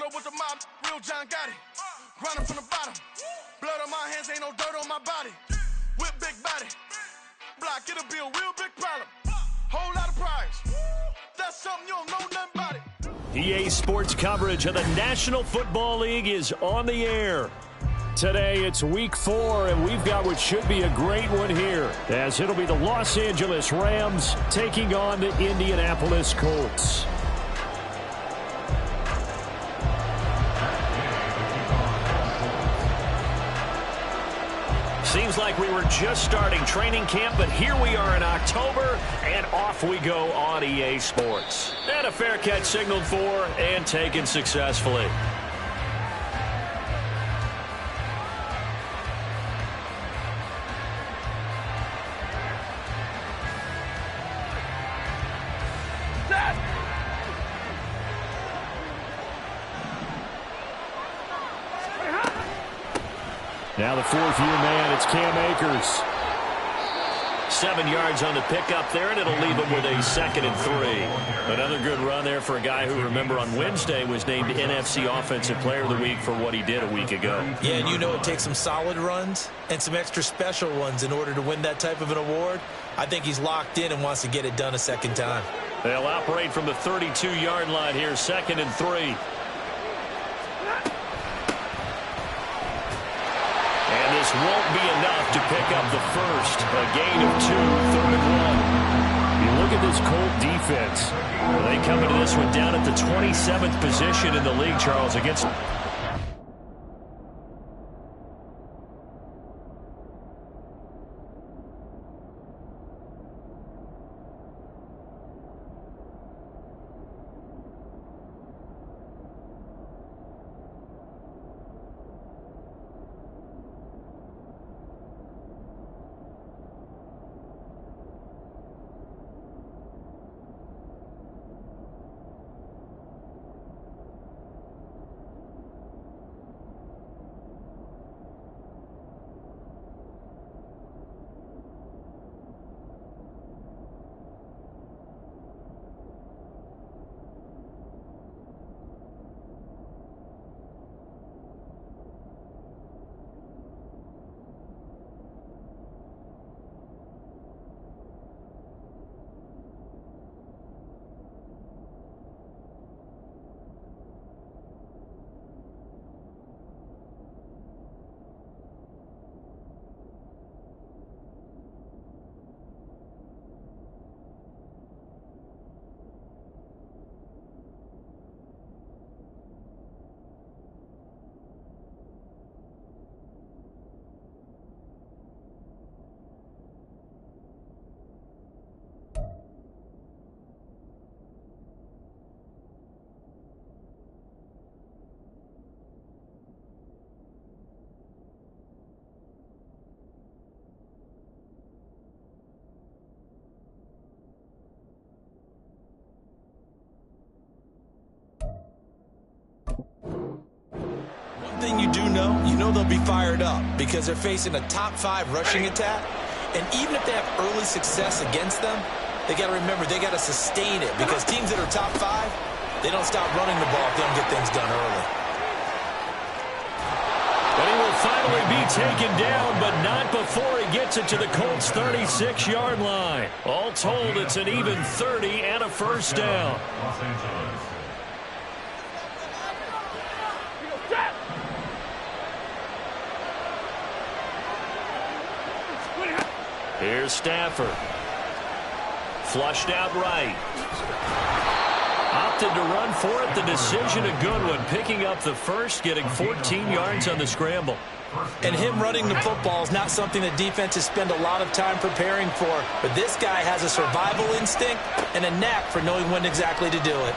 Pull up with the mob, real John Gotti. Grinding from the bottom. Blood on my hands, ain't no dirt on my body. Whip big body. Block, it'll be a real big problem. Whole lot of prize. That's something you don't know nothing about it. EA Sports coverage of the National Football League is on the air. Today it's week 4, and we've got what should be a great one here, as it'll be the Los Angeles Rams taking on the Indianapolis Colts. Seems like we were just starting training camp, but here we are in October, and off we go on EA Sports. And a fair catch signaled for and taken successfully. Now the fourth-year man, it's Cam Akers. 7 yards on the pickup there, and it'll leave him with a 2nd and 3. Another good run there for a guy who, remember, on Wednesday was named NFC Offensive Player of the Week for what he did a week ago. Yeah, and you know it takes some solid runs and some extra special ones in order to win that type of an award. I think he's locked in and wants to get it done a second time. They'll operate from the 32-yard line here, 2nd and 3. And this won't be enough to pick up the first. A gain of 2, 3rd and 1. You look at this Colt defense. They come into this one down at the 27th position in the league, Charles, against... Thing you do know, they'll be fired up because they're facing a top 5 rushing attack. And even if they have early success against them, they got to remember they got to sustain it, because teams that are top 5, they don't stop running the ball if they don't get things done early. But he will finally be taken down, but not before he gets it to the Colts' 36-yard line. All told, it's an even 30 and a first down. Here's Stafford. Flushed out right. Opted to run for it. The decision a good one. Picking up the first, getting 14 yards on the scramble. And him running the football is not something that defenses spend a lot of time preparing for. But this guy has a survival instinct and a knack for knowing when exactly to do it.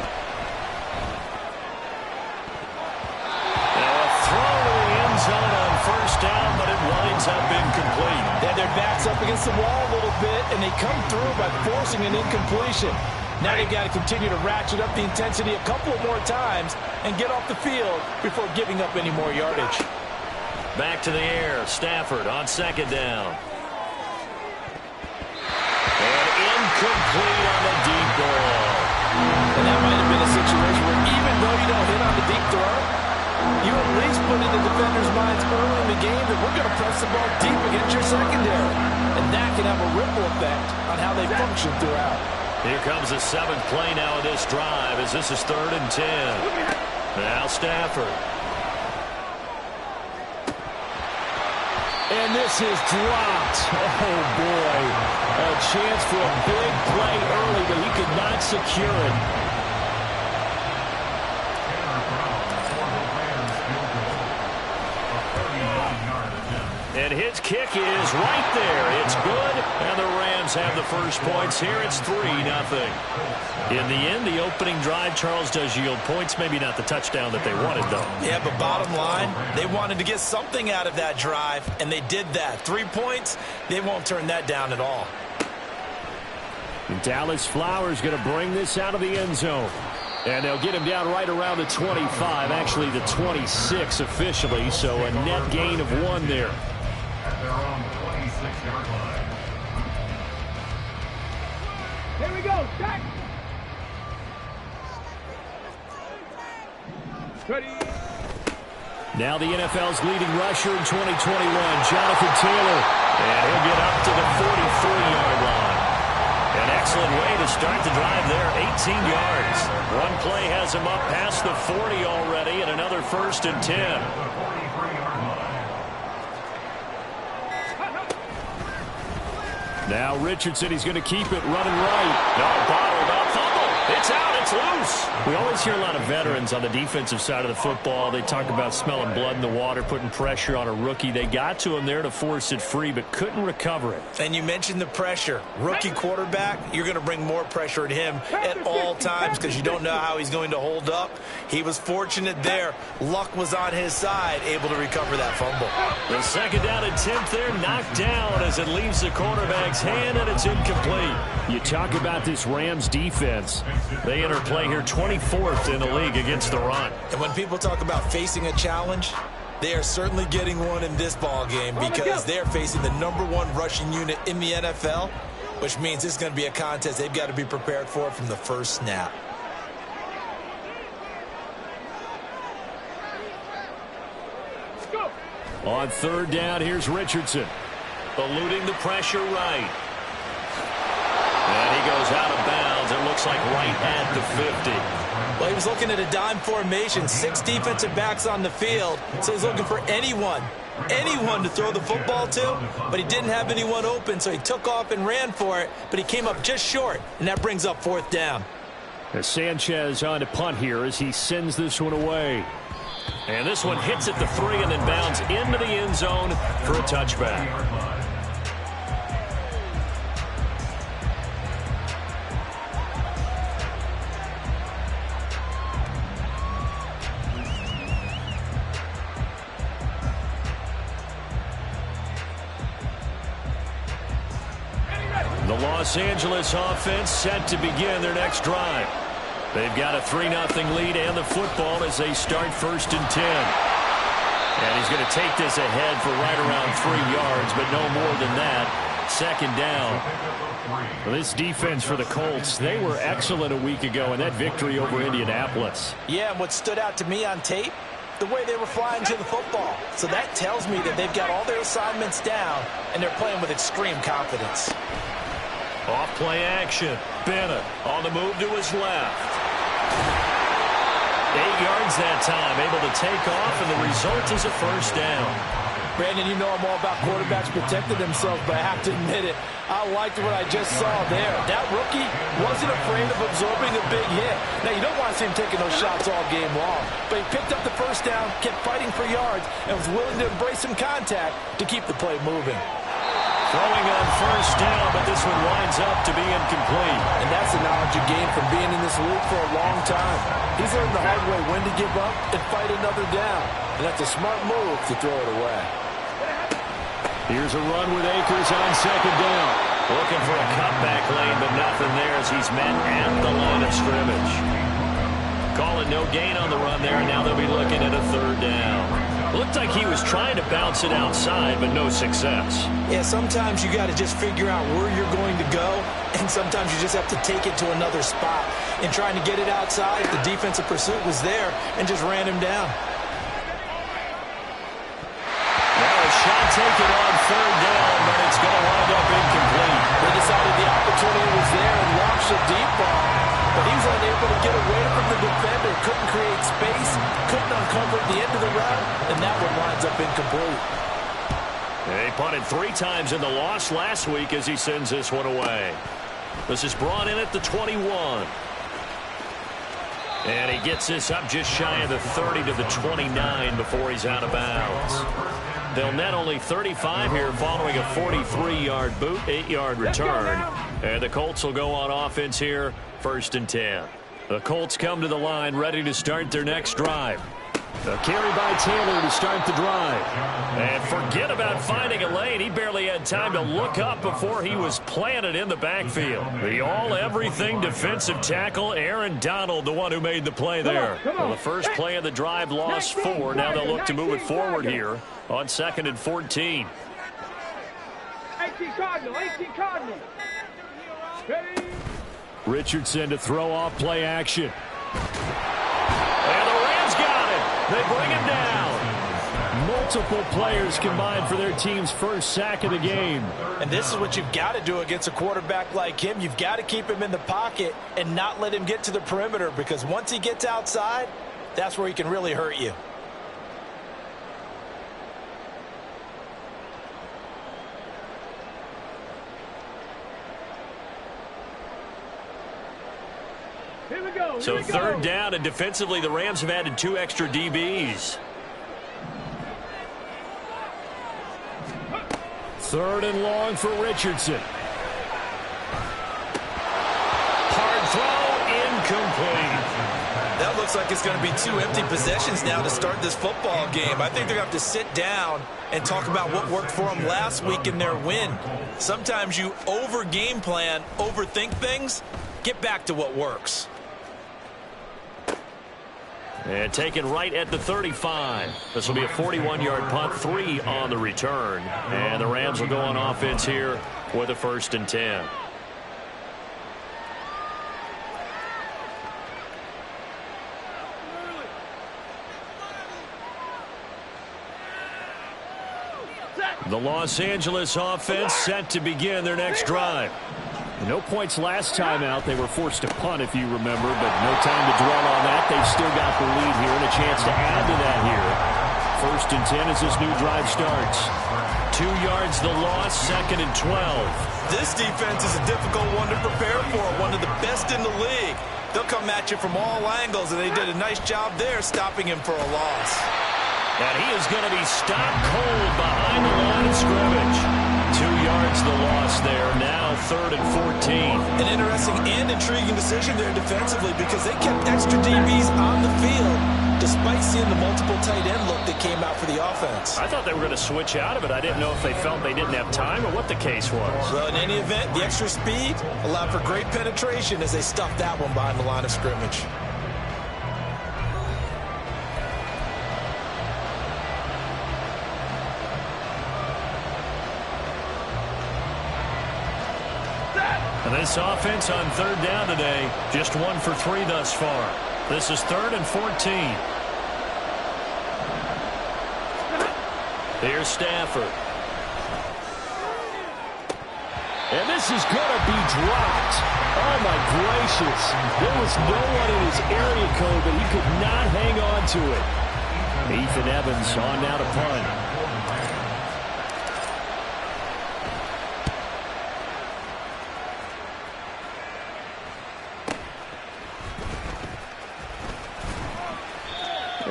Now a throw to the end zone on first down, but it winds up incomplete. Yeah, their back's up against the wall a little bit, and they come through by forcing an incompletion. Now they've got to continue to ratchet up the intensity a couple of more times and get off the field before giving up any more yardage. Back to the air. Stafford on 2nd down. And incomplete on the deep ball. And that might have been a situation where even though you don't hit on the deep throw, you at least put in the defender's minds early in the game that we're going to press the ball deep against your secondary. And that can have a ripple effect on how they function throughout. Here comes the 7th play now of this drive as this is 3rd and 10. Now Stafford. And this is dropped. Oh, boy. A chance for a big play early, but he could not secure it. And his kick is right there. It's good, and the Rams have the first points here. It's 3-0. In the end, the opening drive, Charles, does yield points. Maybe not the touchdown that they wanted, though. Yeah, but bottom line, they wanted to get something out of that drive, and they did that. 3 points, they won't turn that down at all. And Dallas Flowers going to bring this out of the end zone. And they'll get him down right around the 25, actually the 26 officially, so a net gain of 1 there. At their own 26-yard line. Here we go, Jack. Ready. Now the NFL's leading rusher in 2021, Jonathan Taylor. And he'll get up to the 43-yard line. An excellent way to start the drive there, 18 yards. One play has him up past the 40 already, and another 1st and 10. Now Richardson, he's going to keep it running right. No, bottled up, fumble. It's out, it's loose. We always hear a lot of veterans on the defensive side of the football. They talk about smelling blood in the water, putting pressure on a rookie. They got to him there to force it free, but couldn't recover it. And you mentioned the pressure. Rookie quarterback, you're going to bring more pressure at him at all times because you don't know how he's going to hold up. He was fortunate there. Luck was on his side, able to recover that fumble. The 2nd down and 10th there, knocked down as it leaves the quarterback's hand, and it's incomplete. You talk about this Rams defense. They enter play here 24th in the league against the run. And when people talk about facing a challenge, they are certainly getting one in this ball game because they're facing the #1 rushing unit in the NFL, which means it's going to be a contest they've got to be prepared for from the first snap. On 3rd down, here's Richardson. Eluding the pressure right. And he goes out of bounds. It looks like right at the 50. Well, he was looking at a dime formation, 6 defensive backs on the field, so he's looking for anyone to throw the football to, but he didn't have anyone open, so he took off and ran for it, but he came up just short, and that brings up 4th down. As Sanchez on to punt here as he sends this one away. And this one hits at the 3 and then bounds into the end zone for a touchback. The Los Angeles offense set to begin their next drive. They've got a 3-0 lead and the football as they start 1st and 10. And he's going to take this ahead for right around 3 yards, but no more than that. 2nd down. Well, this defense for the Colts, they were excellent a week ago in that victory over Indianapolis. Yeah, and what stood out to me on tape, the way they were flying to the football. So that tells me that they've got all their assignments down, and they're playing with extreme confidence. Off play action. Bennett on the move to his left. 8 yards that time, able to take off, and the result is a 1st down. Brandon, you know I'm all about quarterbacks protecting themselves, but I have to admit it, I liked what I just saw there. That rookie wasn't afraid of absorbing a big hit. Now, you don't want to see him taking those shots all game long, but he picked up the 1st down, kept fighting for yards, and was willing to embrace some contact to keep the play moving. Throwing on 1st down, but this one winds up to be incomplete. And that's the knowledge you gain from being in this league for a long time. He's learned the hard way when to give up and fight another down. And that's a smart move to throw it away. Here's a run with Akers on 2nd down. Looking for a cutback lane, but nothing there as he's met at the line of scrimmage. Calling no gain on the run there, and now they'll be looking at a 3rd down. Looked looked like he was trying to bounce it outside, but no success. Yeah, sometimes you got to just figure out where you're going to go, and sometimes you just have to take it to another spot. And trying to get it outside, the defensive pursuit was there and just ran him down. Now a shot taken on third down, but it's going to wind up incomplete. They decided the opportunity was there and launched a deep ball, but he was unable to get away from the defender, couldn't create space, couldn't uncover the end of the route, and that one winds up incomplete. They punted 3 times in the loss last week as he sends this one away. This is brought in at the 21. And he gets this up just shy of the 30 to the 29 before he's out of bounds. They'll net only 35 here following a 43-yard boot, 8-yard return. And the Colts will go on offense here, 1st and 10. The Colts come to the line ready to start their next drive. A carry by Taylor to start the drive. And forget about finding a lane. He barely had time to look up before he was planted in the backfield. The all-everything defensive tackle, Aaron Donald, the one who made the play there. Well, the first play of the drive lost 4. Now they'll look to move it forward here on 2nd and 14. 18 Cardinal. Ready? Richardson to throw off play action. And the Rams got it. They bring him down. Multiple players combined for their team's first sack of the game. And this is what you've got to do against a quarterback like him. You've got to keep him in the pocket and not let him get to the perimeter, because once he gets outside, that's where he can really hurt you. So 3rd down, and defensively the Rams have added 2 extra DBs. 3rd and long for Richardson. Hard throw, incomplete. That looks like it's going to be 2 empty possessions now to start this football game. I think they're going to have to sit down and talk about what worked for them last week in their win. Sometimes you over-game plan, overthink things, get back to what works. And taken right at the 35. This will be a 41-yard punt, 3 on the return. And the Rams will go on offense here with a 1st and 10. The Los Angeles offense set to begin their next drive. No points last time out. They were forced to punt, if you remember, but no time to dwell on that. They've still got the lead here and a chance to add to that here. 1st and 10 as this new drive starts. 2 yards the loss, 2nd and 12. This defense is a difficult one to prepare for, one of the best in the league. They'll come at you from all angles, and they did a nice job there stopping him for a loss. And he is going to be stopped cold behind the line of scrimmage. 2 yards the loss there. Now 3rd and 14. An interesting and intriguing decision there defensively, because they kept extra DBs on the field despite seeing the multiple tight end look that came out for the offense. I thought they were going to switch out of it. I didn't know if they felt they didn't have time or what the case was. Well, in any event, the extra speed allowed for great penetration as they stuffed that one behind the line of scrimmage. And this offense on 3rd down today, just 1 for 3 thus far. This is 3rd and 14. Here's Stafford. And this is going to be dropped. Oh, my gracious. There was no one in his area code, but he could not hang on to it. Ethan Evans on now to punt.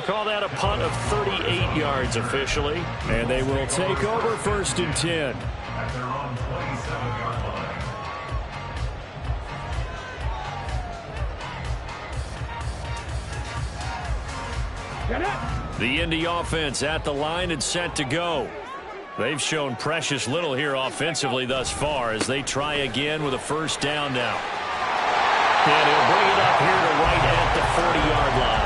Call that a punt of 38 yards officially. And they will take over 1st and 10. At their own 27-yard line. The Indy offense at the line and set to go. They've shown precious little here offensively thus far as they try again with a 1st down now. And he'll bring it up here to right at the 40-yard line.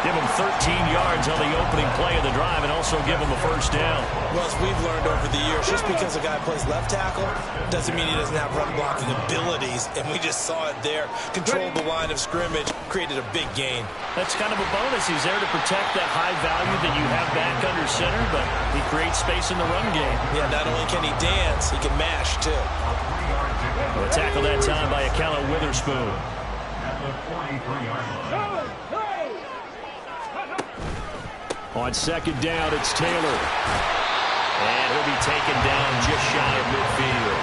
Give him 13 yards on the opening play of the drive and also give him a first down. Well, as we've learned over the years, just because a guy plays left tackle doesn't mean he doesn't have run blocking abilities, and we just saw it there. Controlled the line of scrimmage, created a big gain. That's kind of a bonus. He's there to protect that high value that you have back under center, but he creates space in the run game. Yeah, not only can he dance, he can mash, too. Well, a tackle that time by Akella Witherspoon. On second down, it's Taylor. And he'll be taken down just shy of midfield.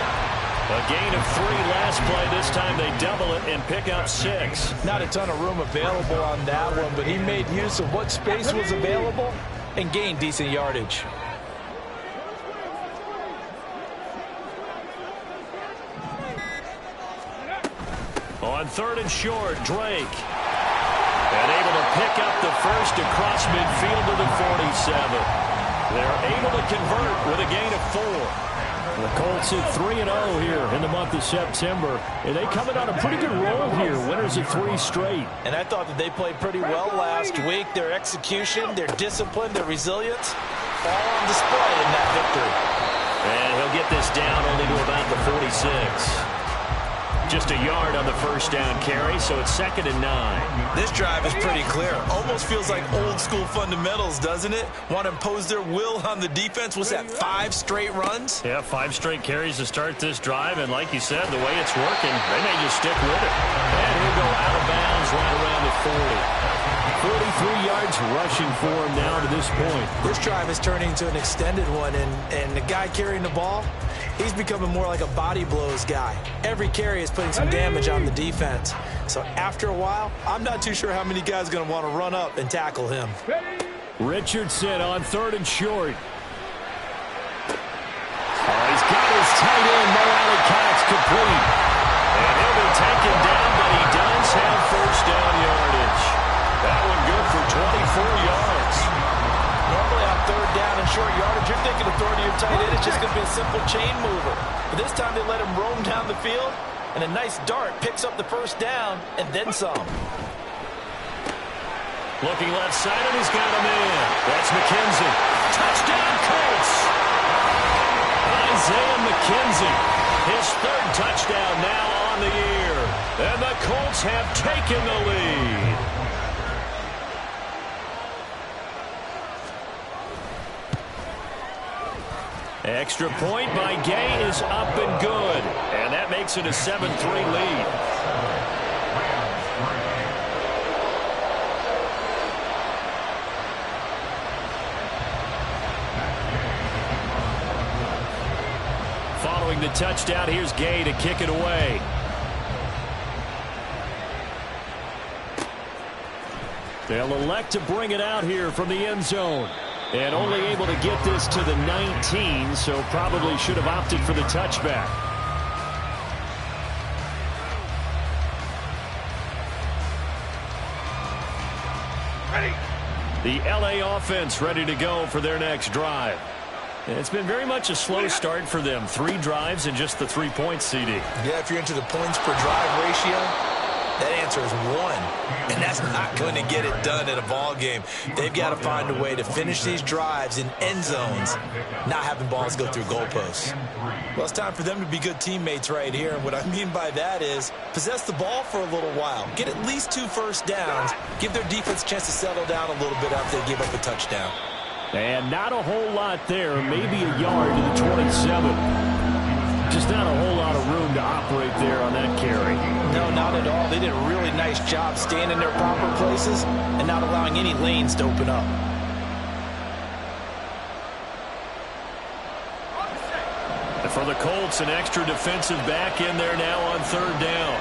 A gain of 3 last play. This time they double it and pick up 6. Not a ton of room available on that one, but he made use of what space was available and gained decent yardage. On third and short, Drake. And able to pick up the first across midfield to the 47. They're able to convert with a gain of 4. The Colts hit 3-0 here in the month of September. And they coming on a pretty good roll here. Winners of 3 straight. And I thought that they played pretty well last week. Their execution, their discipline, their resilience, all on display in that victory. And he'll get this down only to about the 46. Just a yard on the first down carry, so it's 2nd and 9. This drive is pretty clear. Almost feels like old school fundamentals, doesn't it? Want to impose their will on the defense. What's that, 5 straight runs? Yeah, 5 straight carries to start this drive, and like you said, the way it's working, they may just stick with it. And he'll go out of bounds right around the 40. 43 yards rushing for him now to this point. This drive is turning into an extended one, and the guy carrying the ball, he's becoming more like a body blows guy. Every carry is putting some damage on the defense. So after a while, I'm not too sure how many guys are going to want to run up and tackle him. Richardson on third and short. He's got his tight end, Mo Cox, complete. And he'll be taken down, but he does have first down yardage. That one good for 24 yards. Normally on third down and short yardage, you're thinking of throwing to your tight end. It's just going to be a simple chain mover. But this time they let him roam down the field, and a nice dart picks up the first down and then some. Looking left side, and he's got him in. That's McKenzie. Touchdown, Colts. Isaiah McKenzie. His 3rd touchdown now on the year. And the Colts have taken the lead. Extra point by Gay is up and good. And that makes it a 7-3 lead. Following the touchdown, here's Gay to kick it away. They'll elect to bring it out here from the end zone. And only able to get this to the 19, so probably should have opted for the touchback. Ready. The LA offense ready to go for their next drive. And it's been very much a slow start for them. 3 drives and just the 3 points, CD. Yeah, if you're into the points per drive ratio, that answer is 1. And that's not going to get it done in a ball game. They've got to find a way to finish these drives in end zones, not having balls go through goalposts. Well, it's time for them to be good teammates right here. And what I mean by that is possess the ball for a little while. Get at least 2 first downs. Give their defense a chance to settle down a little bit after they give up a touchdown. And not a whole lot there. Maybe a yard to the 27. Just not a whole lot of room to operate there on that carry. No, not at all. They did a really nice job staying in their proper places and not allowing any lanes to open up. And for the Colts, an extra defensive back in there now on third down.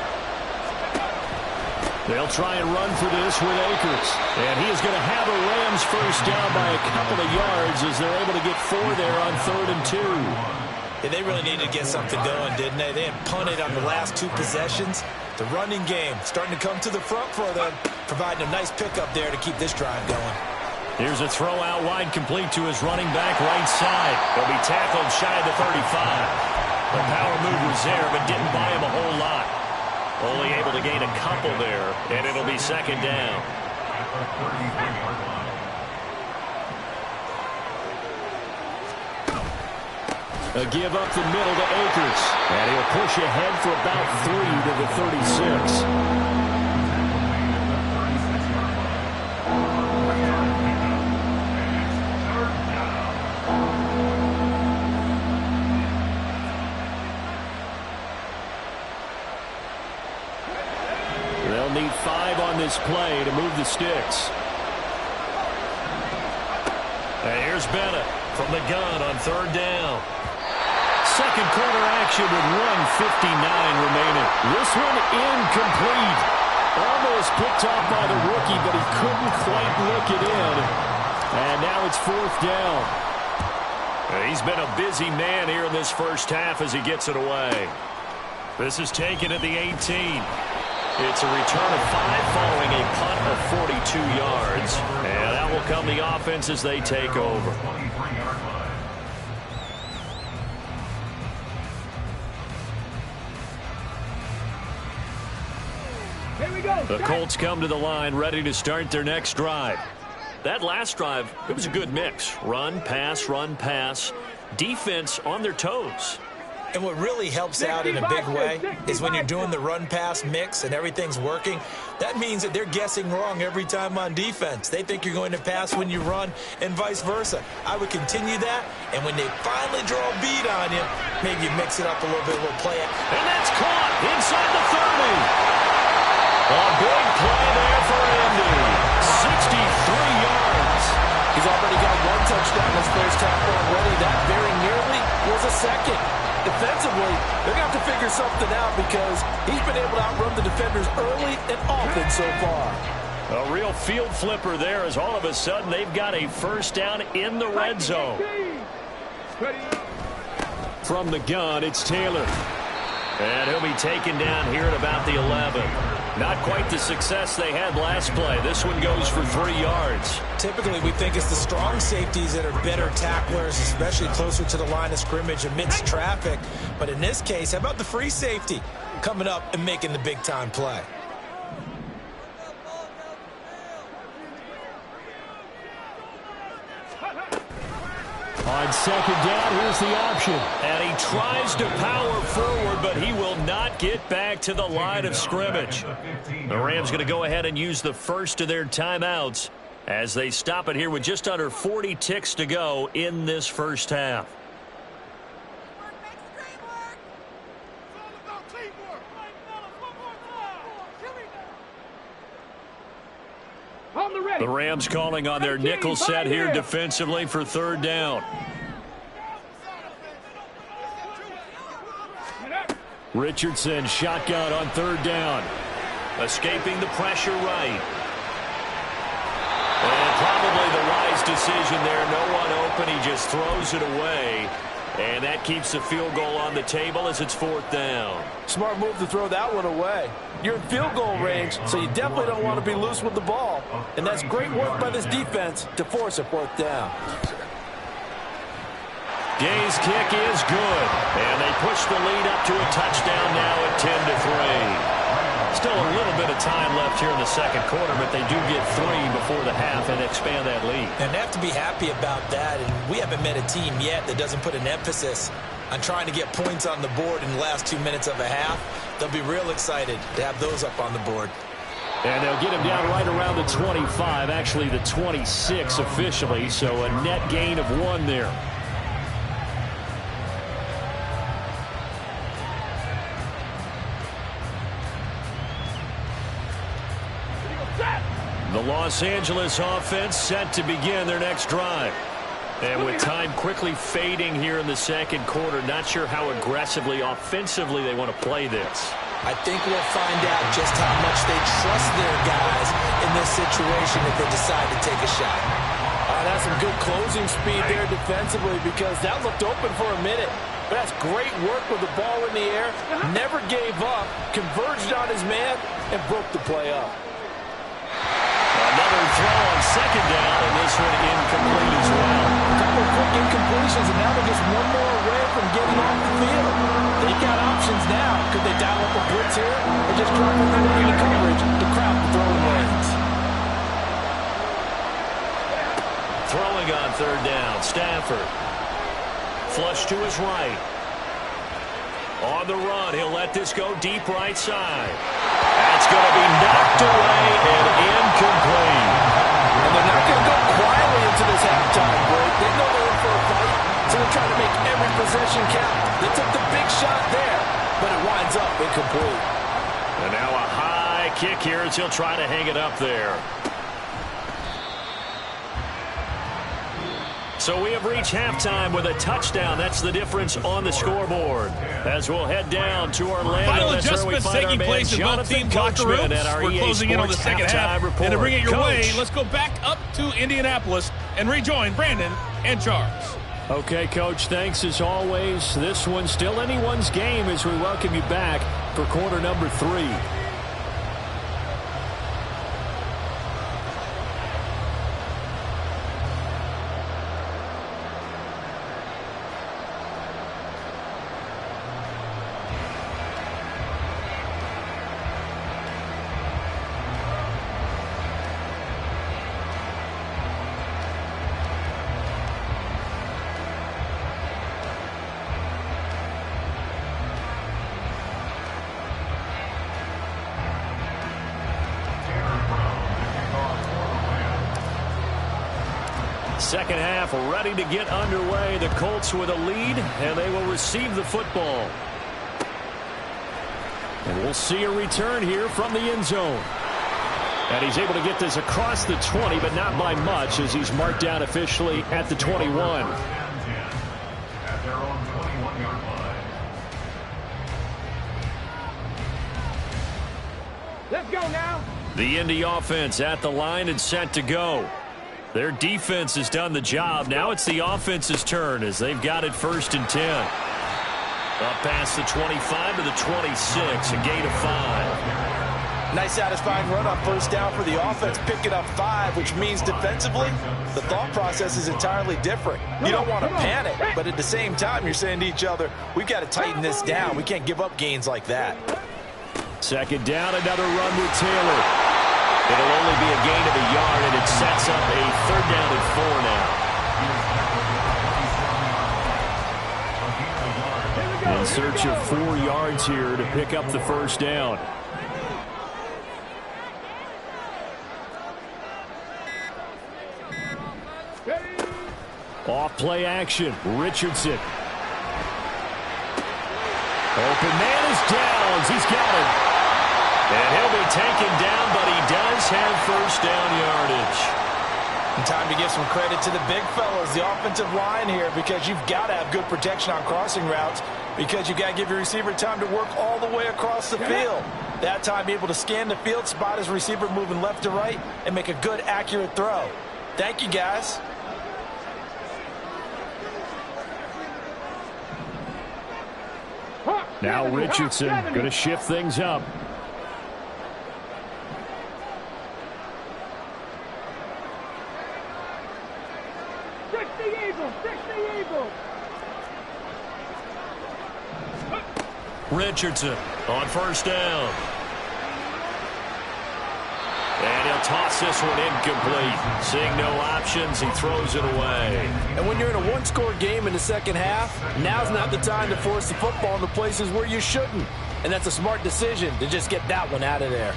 They'll try and run for this with Akers. And he is going to have a Rams first down by a couple of yards as they're able to get 4 there on 3rd and 2. Yeah, they really needed to get something going, didn't they? They had punted on the last 2 possessions. The running game starting to come to the front for them, providing a nice pickup there to keep this drive going. Here's a throw out wide, complete to his running back right side. He'll be tackled shy of the 35. The power move was there, but didn't buy him a whole lot. Only able to gain a couple there, and it'll be 2nd down. A give up the middle to Akers. And he'll push ahead for about 3 to the 36. They'll need 5 on this play to move the sticks. And here's Bennett from the gun on 3rd down. Second quarter action with 1:59 remaining. This one incomplete. Almost picked off by the rookie, but he couldn't quite look it in. And now it's 4th down. He's been a busy man here in this first half as he gets it away. This is taken at the 18. It's a return of 5 following a punt of 42 yards. And that will come the offense as they take over. The Colts come to the line ready to start their next drive. That last drive, it was a good mix. Run, pass, defense on their toes. And what really helps out in a big way is when you're doing the run-pass mix and everything's working, that means that they're guessing wrong every time on defense. They think you're going to pass when you run and vice versa. I would continue that, and when they finally draw a bead on you, maybe you mix it up a little bit, a little play. And that's caught inside the 30. A big play there for Andy. 63 yards. He's already got 1 touchdown this first half already. That very nearly was a second. Defensively, they're going to have to figure something out because he's been able to outrun the defenders early and often so far. A real field flipper there as all of a sudden they've got a first down in the red zone. From the gun, it's Taylor. And he'll be taken down here at about the 11. Not quite the success they had last play. This one goes for 3 yards. Typically, we think it's the strong safeties that are better tacklers, especially closer to the line of scrimmage amidst traffic. But in this case, how about the free safety coming up and making the big-time play? On 2nd down, here's the option. And he tries to power forward, but he will not get back to the line of scrimmage. The Rams going to go ahead and use the first of their timeouts as they stop it here with just under 40 ticks to go in this first half. The Rams calling on their nickel set here defensively for 3rd down. Richardson shotgun on 3rd down. Escaping the pressure right. And probably the wise decision there. No one open. He just throws it away. And that keeps the field goal on the table as it's 4th down. Smart move to throw that one away. You're in field goal range, so you definitely don't want to be loose with the ball. And that's great work by this defense to force a 4th down. Gay's kick is good. And they push the lead up to a touchdown now at 10-3. Still a little bit of time left here in the second quarter, but they do get 3 before the half and expand that lead. And they have to be happy about that. And we haven't met a team yet that doesn't put an emphasis on trying to get points on the board in the last 2 minutes of a half. They'll be real excited to have those up on the board. And they'll get him down right around the 25, actually the 26 officially, so a net gain of 1 there. The Los Angeles offense set to begin their next drive. And with time quickly fading here in the second quarter, not sure how aggressively, offensively they want to play this. I think we'll find out just how much they trust their guys in this situation if they decide to take a shot. That's some good closing speed there defensively because that looked open for a minute. But that's great work with the ball in the air. Never gave up, converged on his man, and broke the play up. Another throw on 2nd down, and this one incomplete as well. A couple of quick incompletions, and now they're just 1 more away from getting off the field. They've got options now. Could they dial up a blitz here or just drop everybody into coverage to crowd the throwing lanes? Throwing on third down, Stafford. Flush to his right. On the run, he'll let this go deep right side. That's going to be knocked away and incomplete. And they're not going to go quietly into this halftime break. They know they're in for a fight, so they're trying to make every possession count. They took the big shot there, but it winds up incomplete. And now a high kick here as he'll try to hang it up there. So we have reached halftime with a touchdown. That's the difference on the scoreboard. As we'll head down to Orlando. Final adjustments taking place in both team locker rooms. We're closing in on the second half. And to bring it your way, let's go back up to Indianapolis and rejoin Brandon and Charles. Okay, Coach, thanks as always. This one's still anyone's game as we welcome you back for quarter number 3. Second half ready to get underway. The Colts with a lead, and they will receive the football. And we'll see a return here from the end zone. And he's able to get this across the 20, but not by much as he's marked down officially at the 21. At their own 21-yard line. Let's go now. The Indy offense at the line and set to go. Their defense has done the job. Now it's the offense's turn as they've got it 1st and 10. Up past the 25 to the 26, a gain of 5. Nice satisfying run on first down for the offense, picking up 5, which means defensively, the thought process is entirely different. You don't want to panic, but at the same time, you're saying to each other, we've got to tighten this down. We can't give up gains like that. Second down, another run with Taylor. It'll only be a gain of a yard, and it sets up a 3rd down and 4 now. In search of 4 yards here to pick up the 1st down. Off play action. Richardson. Open man is down. He's got it. And he'll be taken down, but he does have 1st down yardage. And time to give some credit to the big fellas, the offensive line here, because you've got to have good protection on crossing routes, because you've got to give your receiver time to work all the way across the field. That time, be able to scan the field, spot his receiver moving left to right, and make a good, accurate throw. Thank you, guys. Now Richardson going to shift things up. Richardson on 1st down. And he'll toss this one incomplete. Seeing no options, he throws it away. And when you're in a one-score game in the second half, now's not the time to force the football into places where you shouldn't. And that's a smart decision to just get that one out of there.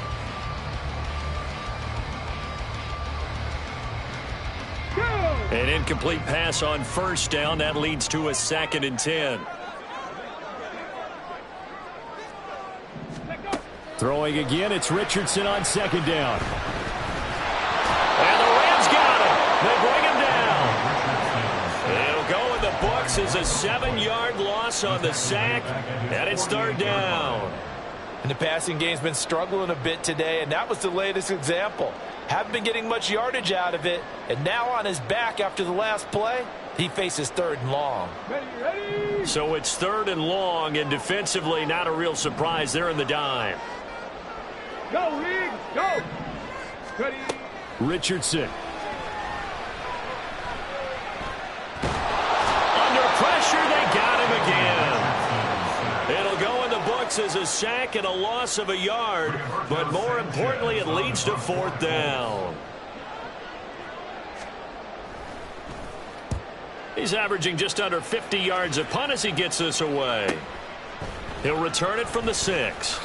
An incomplete pass on 1st down. That leads to a 2nd and 10. Throwing again, it's Richardson on 2nd down. And the Rams got him. They bring him down. It'll go in the books as a 7-yard loss on the sack, and it's 3rd down. And the passing game's been struggling a bit today, and that was the latest example. Haven't been getting much yardage out of it, and now on his back after the last play, he faces 3rd and long. Ready. So it's 3rd and long, and defensively not a real surprise. They're in the dime. Go, League. Go. Ready. Richardson. Under pressure, they got him again. It'll go in the books as a sack and a loss of a yard, but more importantly, it leads to 4th down. He's averaging just under 50 yards a punt as he gets this away. He'll return it from the 6.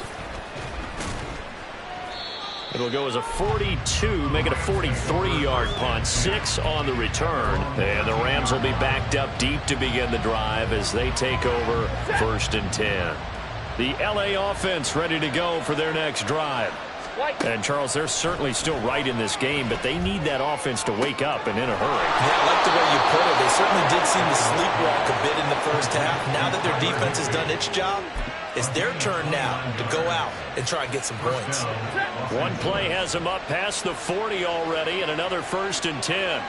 It'll go as a 42, make it a 43-yard punt. 6 on the return. And the Rams will be backed up deep to begin the drive as they take over 1st and 10. The LA offense ready to go for their next drive. And, Charles, they're certainly still right in this game, but they need that offense to wake up and in a hurry. Yeah, I like the way you put it. They certainly did seem to sleepwalk a bit in the first half. Now that their defense has done its job, it's their turn now to go out and try and get some points. One play has them up past the 40 already, and another 1st and 10.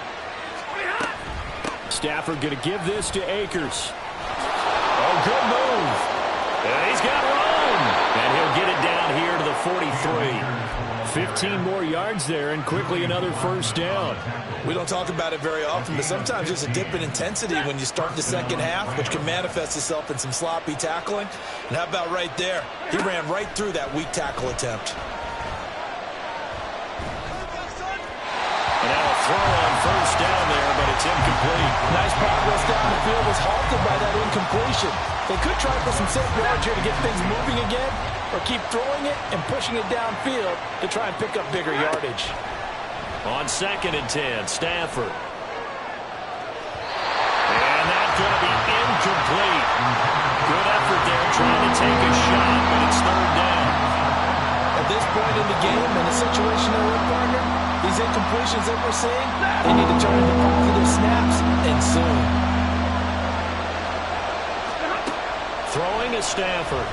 Stafford going to give this to Akers. Oh, good move. And he's got room. And he'll get it down here to the 43. 15 more yards there, and quickly another 1st down. We don't talk about it very often, but sometimes there's a dip in intensity when you start the second half, which can manifest itself in some sloppy tackling. And how about right there? He ran right through that weak tackle attempt. And now a throw on 1st down there, but it's incomplete. Nice progress down the field was halted by that incompletion. They could try for some safe yards here to get things moving again, or keep throwing it and pushing it downfield to try and pick up bigger yardage. On 2nd and 10, Stafford. And that's going to be incomplete. Good effort there trying to take a shot, but it's 3rd down. At this point in the game, in the situation they're in, partner, these incompletions that we're seeing, they need to turn into positive snaps, and soon. Throwing is Stafford.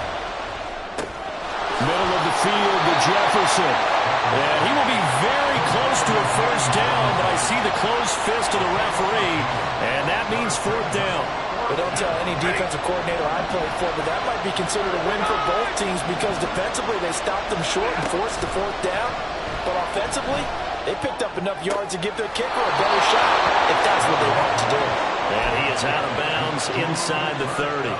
Middle of the field to Jefferson. And he will be very close to a 1st down, but I see the closed fist of the referee, and that means 4th down. But don't tell any defensive coordinator I played for, but that might be considered a win for both teams because defensively they stopped them short and forced the 4th down. But offensively, they picked up enough yards to give their kicker a better shot if that's what they want to do. And he is out of bounds inside the 30.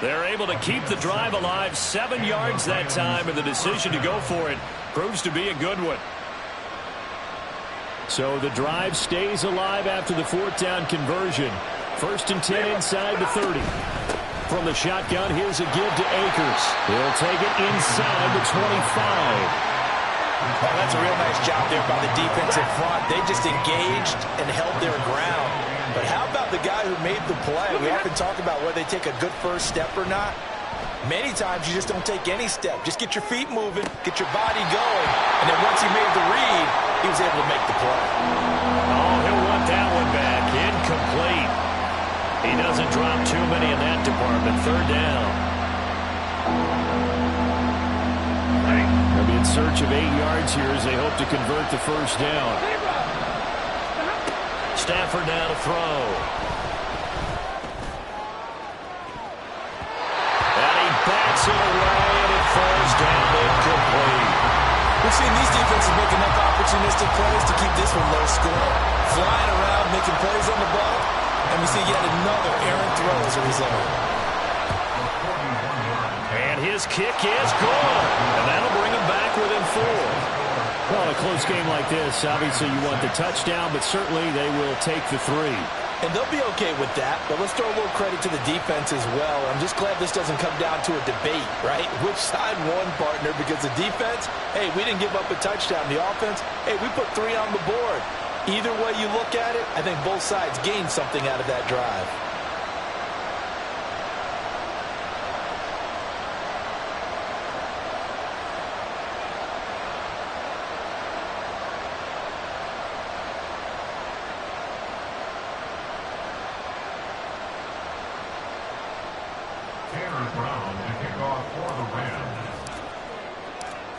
They're able to keep the drive alive, 7 yards that time, and the decision to go for it proves to be a good one. So the drive stays alive after the 4th down conversion. 1st and 10 inside the 30. From the shotgun, here's a give to Akers. He'll take it inside the 25. Oh, that's a real nice job there by the defensive front. They just engaged and held their ground. But how about the guy who made the play? We often talk about whether they take a good first step or not. Many times you just don't take any step. Just get your feet moving, get your body going, and then once he made the read, he was able to make the play. Oh, he'll want that one back. Incomplete. He doesn't drop too many in that department. 3rd down. They'll be in search of 8 yards here as they hope to convert the 1st down. Stafford now to throw. And he bats it away, and it falls down incomplete. We've seen these defenses make enough opportunistic plays to keep this one low scoring. Flying around, making plays on the ball, and we see yet another errant throw as a result. And his kick is good, and that'll bring him back within 4. Well, in a close game like this, obviously you want the touchdown, but certainly they will take the 3. And they'll be okay with that, but let's throw a little credit to the defense as well. I'm just glad this doesn't come down to a debate, right? Which side won, partner? Because the defense, hey, we didn't give up a touchdown. The offense, hey, we put 3 on the board. Either way you look at it, I think both sides gained something out of that drive.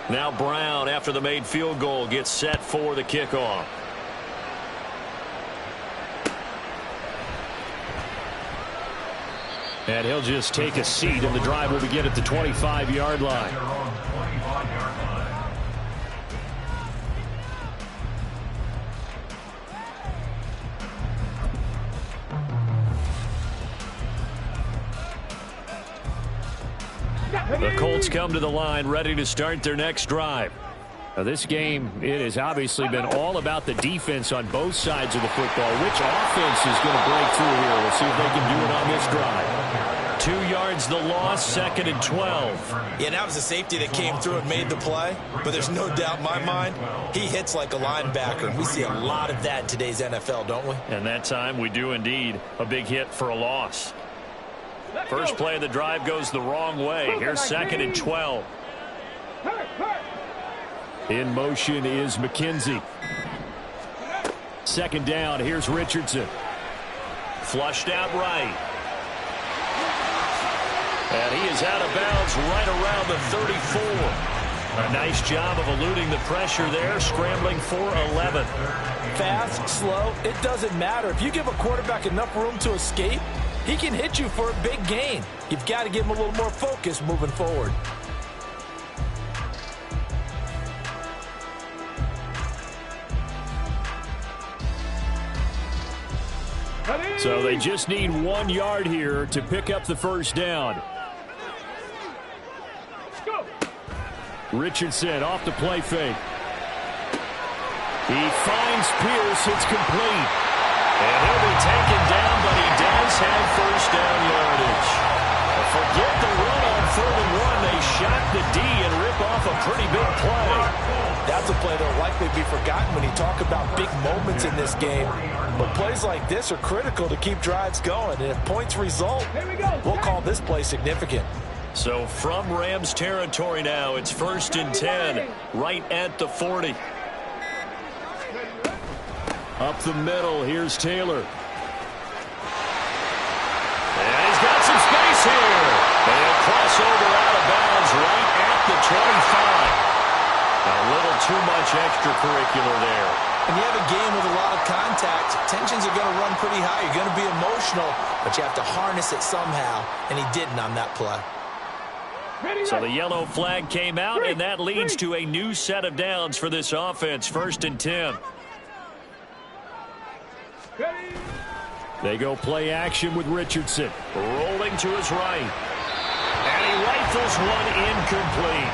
Now Brown, after the made field goal, gets set for the kickoff. And he'll just take a seat, and the drive will begin at the 25-yard line. The Colts come to the line ready to start their next drive. Now this game, it has obviously been all about the defense on both sides of the football. Which offense is going to break through here? We'll see if they can do it on this drive. 2 yards the loss, 2nd and 12. Yeah, that was a safety that came through and made the play. But there's no doubt in my mind, he hits like a linebacker. We see a lot of that in today's NFL, don't we? And that time we do indeed. A big hit for a loss. First play of the drive goes the wrong way. Here's 2nd and 12. In motion is McKenzie. 2nd down, here's Richardson. Flushed out right. And he is out of bounds right around the 34. A nice job of eluding the pressure there, scrambling for 11. Fast, slow, it doesn't matter. If you give a quarterback enough room to escape, he can hit you for a big gain. You've got to give him a little more focus moving forward. So they just need 1 yard here to pick up the first down. Richardson off the play fake. He finds Pierce. It's complete. And he'll be taken down, but he does have first down yardage. Forget the run on 3rd and 1. They shock the D and rip off a pretty big play. That's a play that will likely be forgotten when you talk about big moments in this game. But plays like this are critical to keep drives going. And if points result, we'll call this play significant. So from Rams territory now, it's 1st and 10, right at the 40. Up the middle, here's Taylor. And he's got some space here. And he'll cross over out of bounds right at the 25. A little too much extracurricular there. When you have a game with a lot of contact, tensions are going to run pretty high. You're going to be emotional, but you have to harness it somehow, and he didn't on that play. So the yellow flag came out, and that leads to a new set of downs for this offense, 1st and 10. They go play action with Richardson. Rolling to his right. And he rifles one incomplete.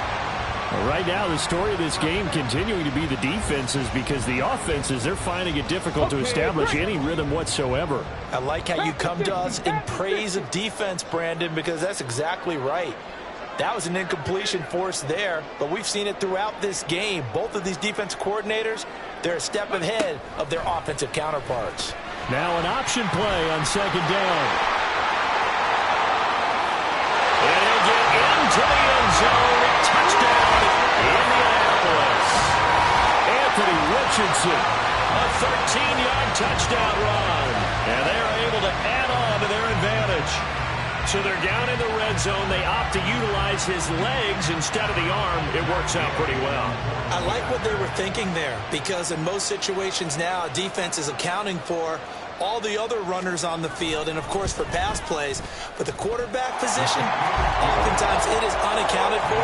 Right now, the story of this game continuing to be the defenses, because the offenses, they're finding it difficult to establish any rhythm whatsoever. I like how you come to us in praise of defense, Brandon, because that's exactly right. That was an incompletion forced there, but we've seen it throughout this game. Both of these defense coordinators, they're a step ahead of their offensive counterparts. Now an option play on 2nd down. And he'll get into the end zone. Touchdown, Indianapolis. Anthony Richardson. A 13-yard touchdown run. And they're able to add on to their advantage. So they're down in the red zone. They opt to utilize his legs instead of the arm. It works out pretty well. I like what they were thinking there, because in most situations now, defense is accounting for all the other runners on the field, and of course for pass plays. But the quarterback position, oftentimes it is unaccounted for.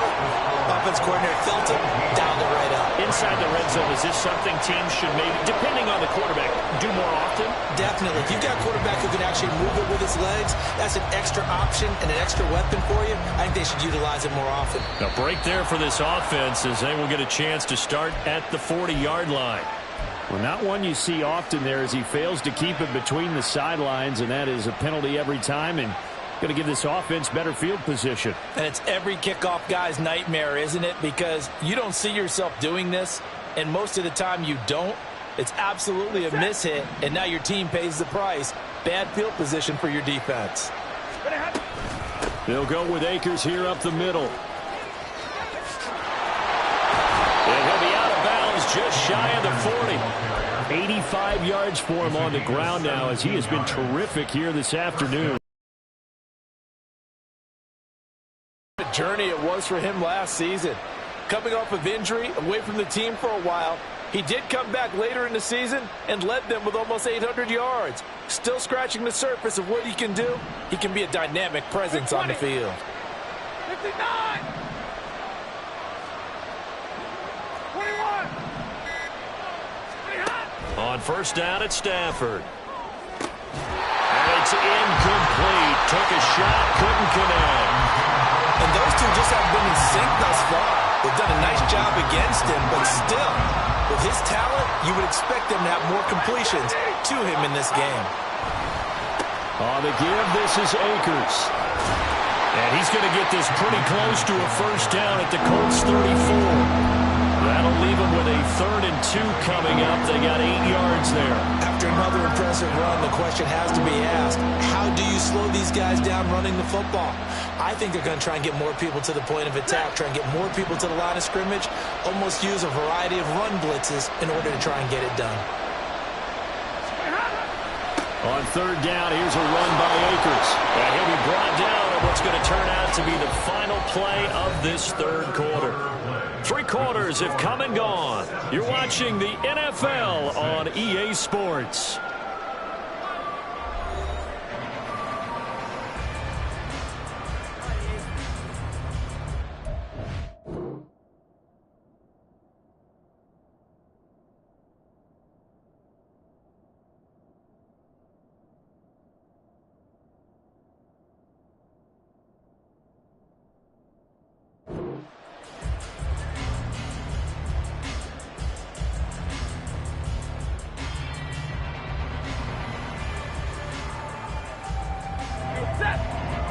Offense coordinator felt it, dialed it right up. Inside the red zone, is this something teams should maybe, depending on the quarterback, do more often? Definitely. If you've got a quarterback who can actually move it with his legs, that's an extra option and an extra weapon for you. I think they should utilize it more often. A break there for this offense as they will get a chance to start at the 40-yard line. Well, not one you see often there, as he fails to keep it between the sidelines, and that is a penalty every time, and going to give this offense better field position. And it's every kickoff guy's nightmare, isn't it? Because you don't see yourself doing this, and most of the time you don't. It's absolutely a mishit, and now your team pays the price. Bad field position for your defense. They'll go with Akers here up the middle. And he'll be out of bounds just shy of the 40. 85 yards for him on the ground now, as he has been terrific here this afternoon. What a journey it was for him last season. Coming off of injury, away from the team for a while, he did come back later in the season and led them with almost 800 yards. Still scratching the surface of what he can do. He can be a dynamic presence on the field. 59! 21! On first down at Stafford. And it's incomplete. Took a shot, couldn't connect. And those two just haven't been in sync thus far. They've done a nice job against him, but still, with his talent, you would expect them to have more completions to him in this game. On the give, this is Akers. And he's going to get this pretty close to a first down at the Colts 34. That'll leave them with a 3rd and 2 coming up. They got 8 yards there. After another impressive run, the question has to be asked, how do you slow these guys down running the football? I think they're going to try and get more people to the point of attack, try and get more people to the line of scrimmage, almost use a variety of run blitzes in order to try and get it done. On 3rd down, here's a run by Akers. And he'll be brought down on what's going to turn out to be the final play of this 3rd quarter. 3 quarters have come and gone. You're watching the NFL on EA Sports.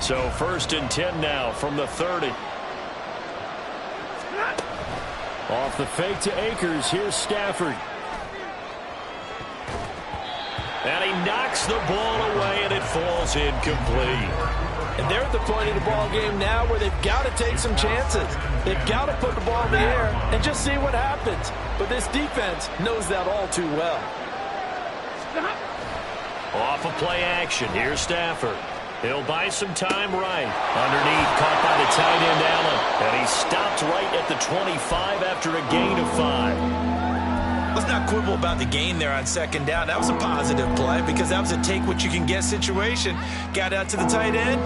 So 1st and 10 now from the 30. Off the fake to Akers. Here's Stafford. And he knocks the ball away, and it falls incomplete. And they're at the point of the ball game now where they've got to take some chances. They've got to put the ball in the air and just see what happens. But this defense knows that all too well. Off of play action. Here's Stafford. He'll buy some time right. Underneath, caught by the tight end, Allen. And he stopped right at the 25 after a gain of 5. Let's not quibble about the gain there on 2nd down. That was a positive play because that was a take-what-you-can-get situation. Got out to the tight end.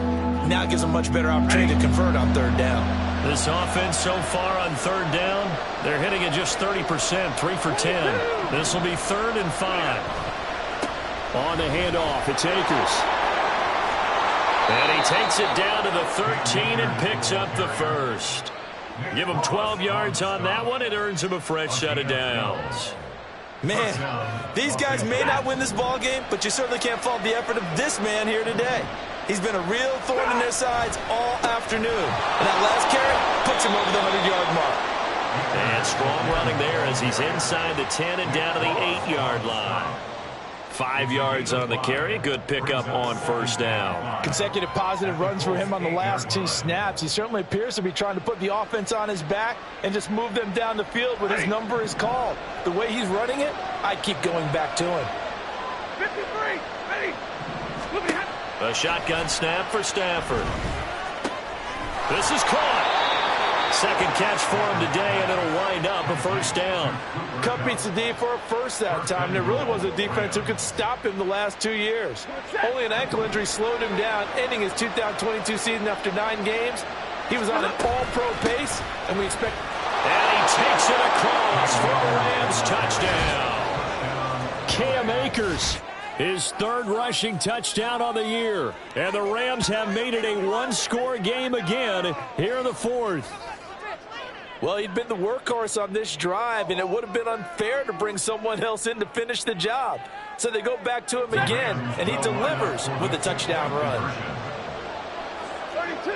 Now it gives them a much better opportunity to convert on 3rd down. This offense so far on 3rd down, they're hitting it just 30%, 3 for 10. This will be 3rd and 5. On the handoff, it's Akers. And he takes it down to the 13 and picks up the 1st. Give him 12 yards on that one. It earns him a fresh set of downs. Man, these guys may not win this ball game, but you certainly can't fault the effort of this man here today. He's been a real thorn in their sides all afternoon. And that last carry puts him over the 100-yard mark. And strong running there as he's inside the 10 and down to the 8-yard line. 5 yards on the carry. Good pickup on 1st down. Consecutive positive runs for him on the last 2 snaps. He certainly appears to be trying to put the offense on his back and just move them down the field when his number is called. The way he's running it, I'd keep going back to him. 53, ready. A shotgun snap for Stafford. This is caught. 2nd catch for him today, and it'll wind up a 1st down. Cup beats the D for a 1st that time. There really was a defense who could stop him the last 2 years. Only an ankle injury slowed him down, ending his 2022 season after 9 games. He was on an all-pro pace, and we expect... And he takes it across for a Rams touchdown. Cam Akers, his 3rd rushing touchdown on the year. And the Rams have made it a 1-score game again here in the 4th. Well, he'd been the workhorse on this drive, and it would have been unfair to bring someone else in to finish the job. So they go back to him again, and he delivers with a touchdown run. 32.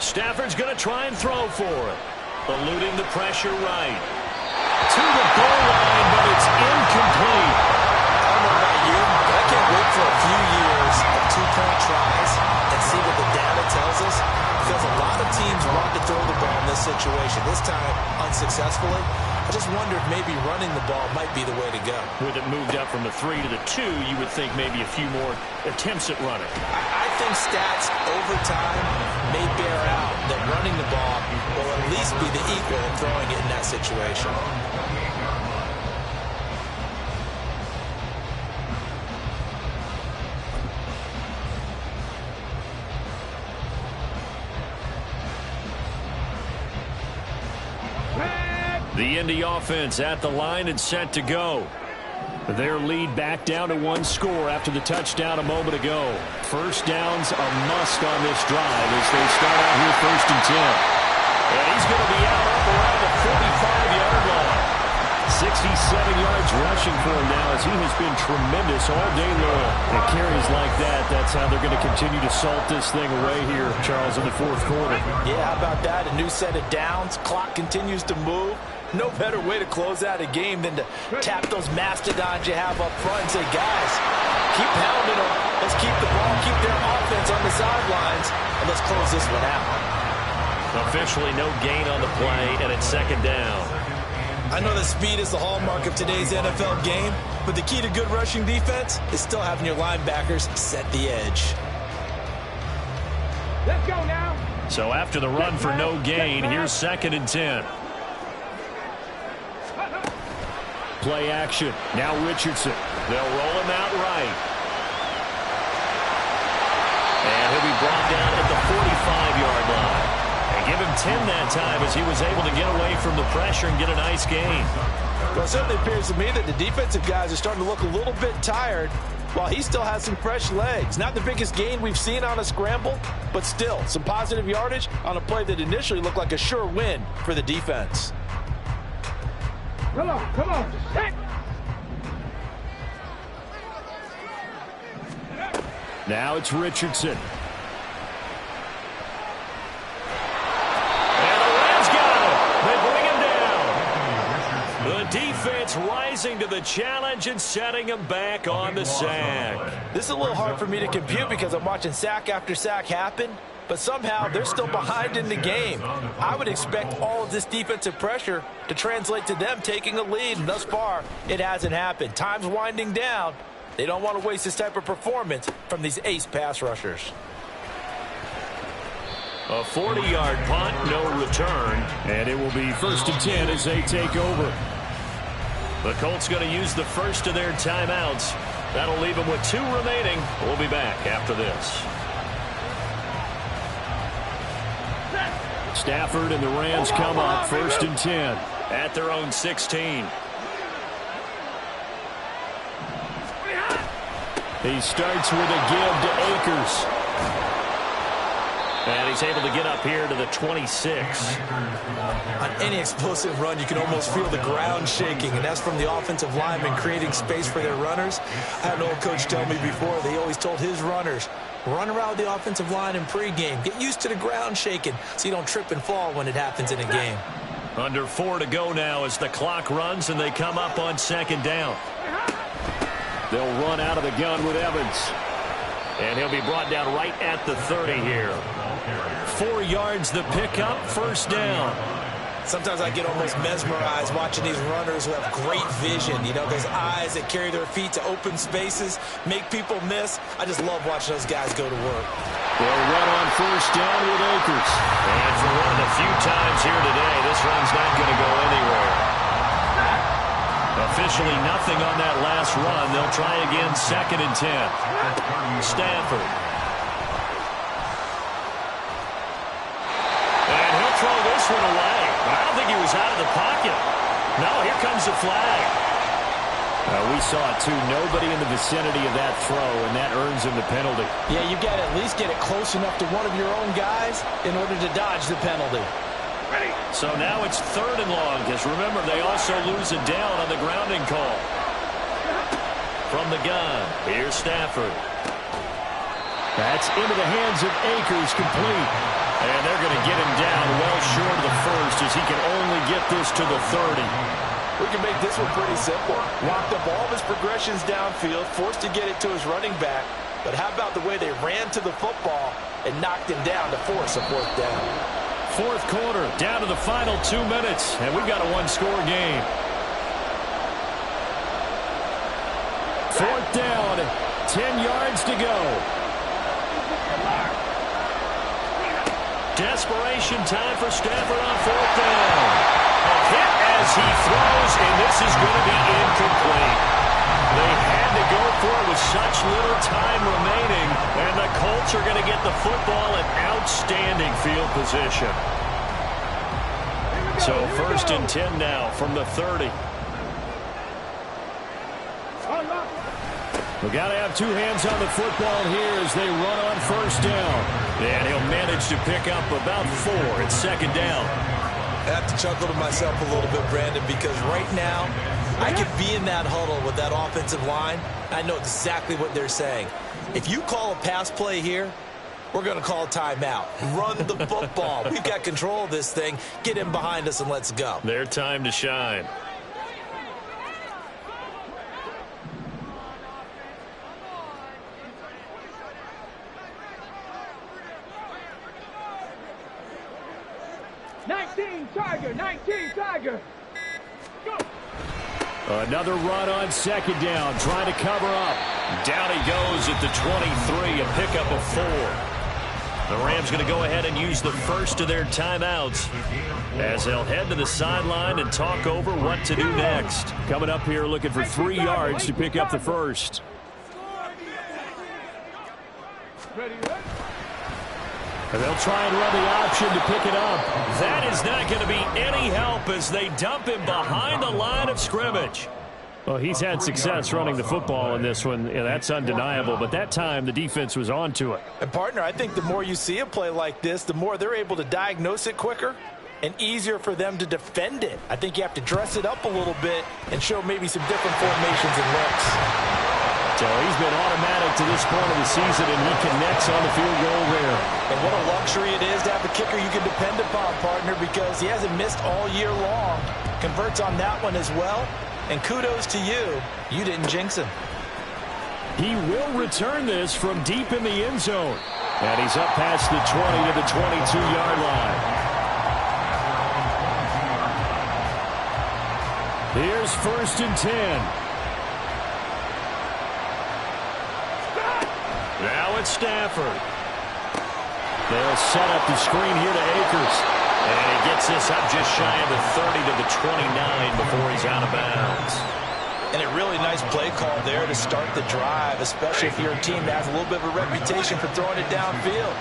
Stafford's going to try and throw for it. Eluding the pressure right. To the goal line, but it's incomplete. I don't know about you, but I can't wait for a few years of 2-point tries and see what the data tells us. Because a lot of teams want to throw the ball in this situation. This time, unsuccessfully. I just wonder if maybe running the ball might be the way to go. With it moved up from the 3 to the 2, you would think maybe a few more attempts at running. I think stats over time may bear out that running the ball will at least be the equal of throwing it in that situation. The Indy offense at the line and set to go. Their lead back down to 1 score after the touchdown a moment ago. 1st downs a must on this drive as they start out here 1st and 10. And he's going to be out up around the 45-yard line. 67 yards rushing for him now as he has been tremendous all day long. And carries like that, that's how they're going to continue to salt this thing away here, Charles, in the fourth quarter. Yeah, how about that? A new set of downs. Clock continues to move. No better way to close out a game than to tap those mastodons you have up front and say, guys, keep pounding them. Let's keep the ball, keep their offense on the sidelines, and let's close this one out. Officially no gain on the play, and it's second down. I know that speed is the hallmark of today's NFL game, but the key to good rushing defense is still having your linebackers set the edge. Let's go now. So after the run for no gain, here's 2nd and 10. Play action. Now Richardson. They'll roll him out right. And he'll be brought down at the 45-yard line. And give him 10 that time as he was able to get away from the pressure and get a nice gain. Well, it certainly appears to me that the defensive guys are starting to look a little bit tired while he still has some fresh legs. Not the biggest gain we've seen on a scramble, but still some positive yardage on a play that initially looked like a sure win for the defense. Come on, come on. Hit. Now it's Richardson. And the Rams got him. They bring him down. The defense rising to the challenge and setting him back on the sack. This is a little hard for me to compute because I'm watching sack after sack happen, but somehow they're still behind in the game. I would expect all of this defensive pressure to translate to them taking a lead, and thus far, it hasn't happened. Time's winding down. They don't want to waste this type of performance from these ace pass rushers. A 40-yard punt, no return. And it will be 1st and 10 as they take over. The Colts going to use the first of their timeouts. That'll leave them with 2 remaining. We'll be back after this. Stafford and the Rams come up 1st and 10. At their own 16. He starts with a give to Akers. And he's able to get up here to the 26. On any explosive run, you can almost feel the ground shaking, and that's from the offensive linemen creating space for their runners. I had an old coach tell me before, they always told his runners, run around the offensive line in pregame. Get used to the ground shaking so you don't trip and fall when it happens in a game. Under 4 to go now as the clock runs and they come up on 2nd down. They'll run out of the gun with Evans. And he'll be brought down right at the 30 here. 4 yards the pickup, 1st down. Sometimes I get almost mesmerized watching these runners who have great vision. You know, those eyes that carry their feet to open spaces, make people miss. I just love watching those guys go to work. They'll run on 1st down with Akers. And for one of the few times here today, this run's not going to go anywhere. Officially nothing on that last run. They'll try again 2nd and 10. Stafford. And he'll throw this one away. But I don't think he was out of the pocket. No, here comes the flag. We saw it too. Nobody in the vicinity of that throw, and that earns him the penalty. Yeah, you've got to at least get it close enough to one of your own guys in order to dodge the penalty. So now it's 3rd and long, because remember, they also lose it down on the grounding call. From the gun, here's Stafford. That's into the hands of Akers, complete. And they're going to get him down well short of the 1st as he can only get this to the 30. We can make this one pretty simple. Locked up all of his progressions downfield, forced to get it to his running back. But how about the way they ran to the football and knocked him down to force a 4th down? 4th quarter, down to the final 2 minutes, and we've got a 1-score game. 4th down, 10 yards to go. Desperation time for Stafford on 4th down. A hit as he throws, and this is going to be incomplete. They had to go for it with such little time remaining, and the Colts are going to get the football in outstanding field position. So 1st and 10 now from the 30. We got to have two hands on the football here as they run on first down. And he'll manage to pick up about 4 at second down. I have to chuckle to myself a little bit, Brandon, because right now I could be in that huddle with that offensive line. I know exactly what they're saying. If you call a pass play here, we're going to call a timeout. Run the football. We've got control of this thing. Get in behind us and let's go. Their time to shine. Tiger. Go. Another run on second down, trying to cover up. Down he goes at the 23, a pickup of 4. The Rams going to go ahead and use the first of their timeouts as they'll head to the sideline and talk over what to do next. Coming up here looking for 3 yards to pick up the first. And they'll try and run the option to pick it up. That is not going to be any help as they dump him behind the line of scrimmage. Well, he's had success running the football in this one. Yeah, that's undeniable. But that time, the defense was on to it. And, partner, I think the more you see a play like this, the more they're able to diagnose it quicker and easier for them to defend it. I think you have to dress it up a little bit and show maybe some different formations and looks. So he's been automatic to this point of the season, and he connects on the field goal there. And what a luxury it is to have a kicker you can depend upon, partner, because he hasn't missed all year long. Converts on that one as well. And kudos to you. You didn't jinx him. He will return this from deep in the end zone. And he's up past the 20 to the 22-yard line. Here's 1st and 10. Now it's Stafford. They'll set up the screen here to Akers. And he gets this up just shy of the 30 to the 29 before he's out of bounds. And a really nice play call there to start the drive, especially if you're a team that has a little bit of a reputation for throwing it downfield.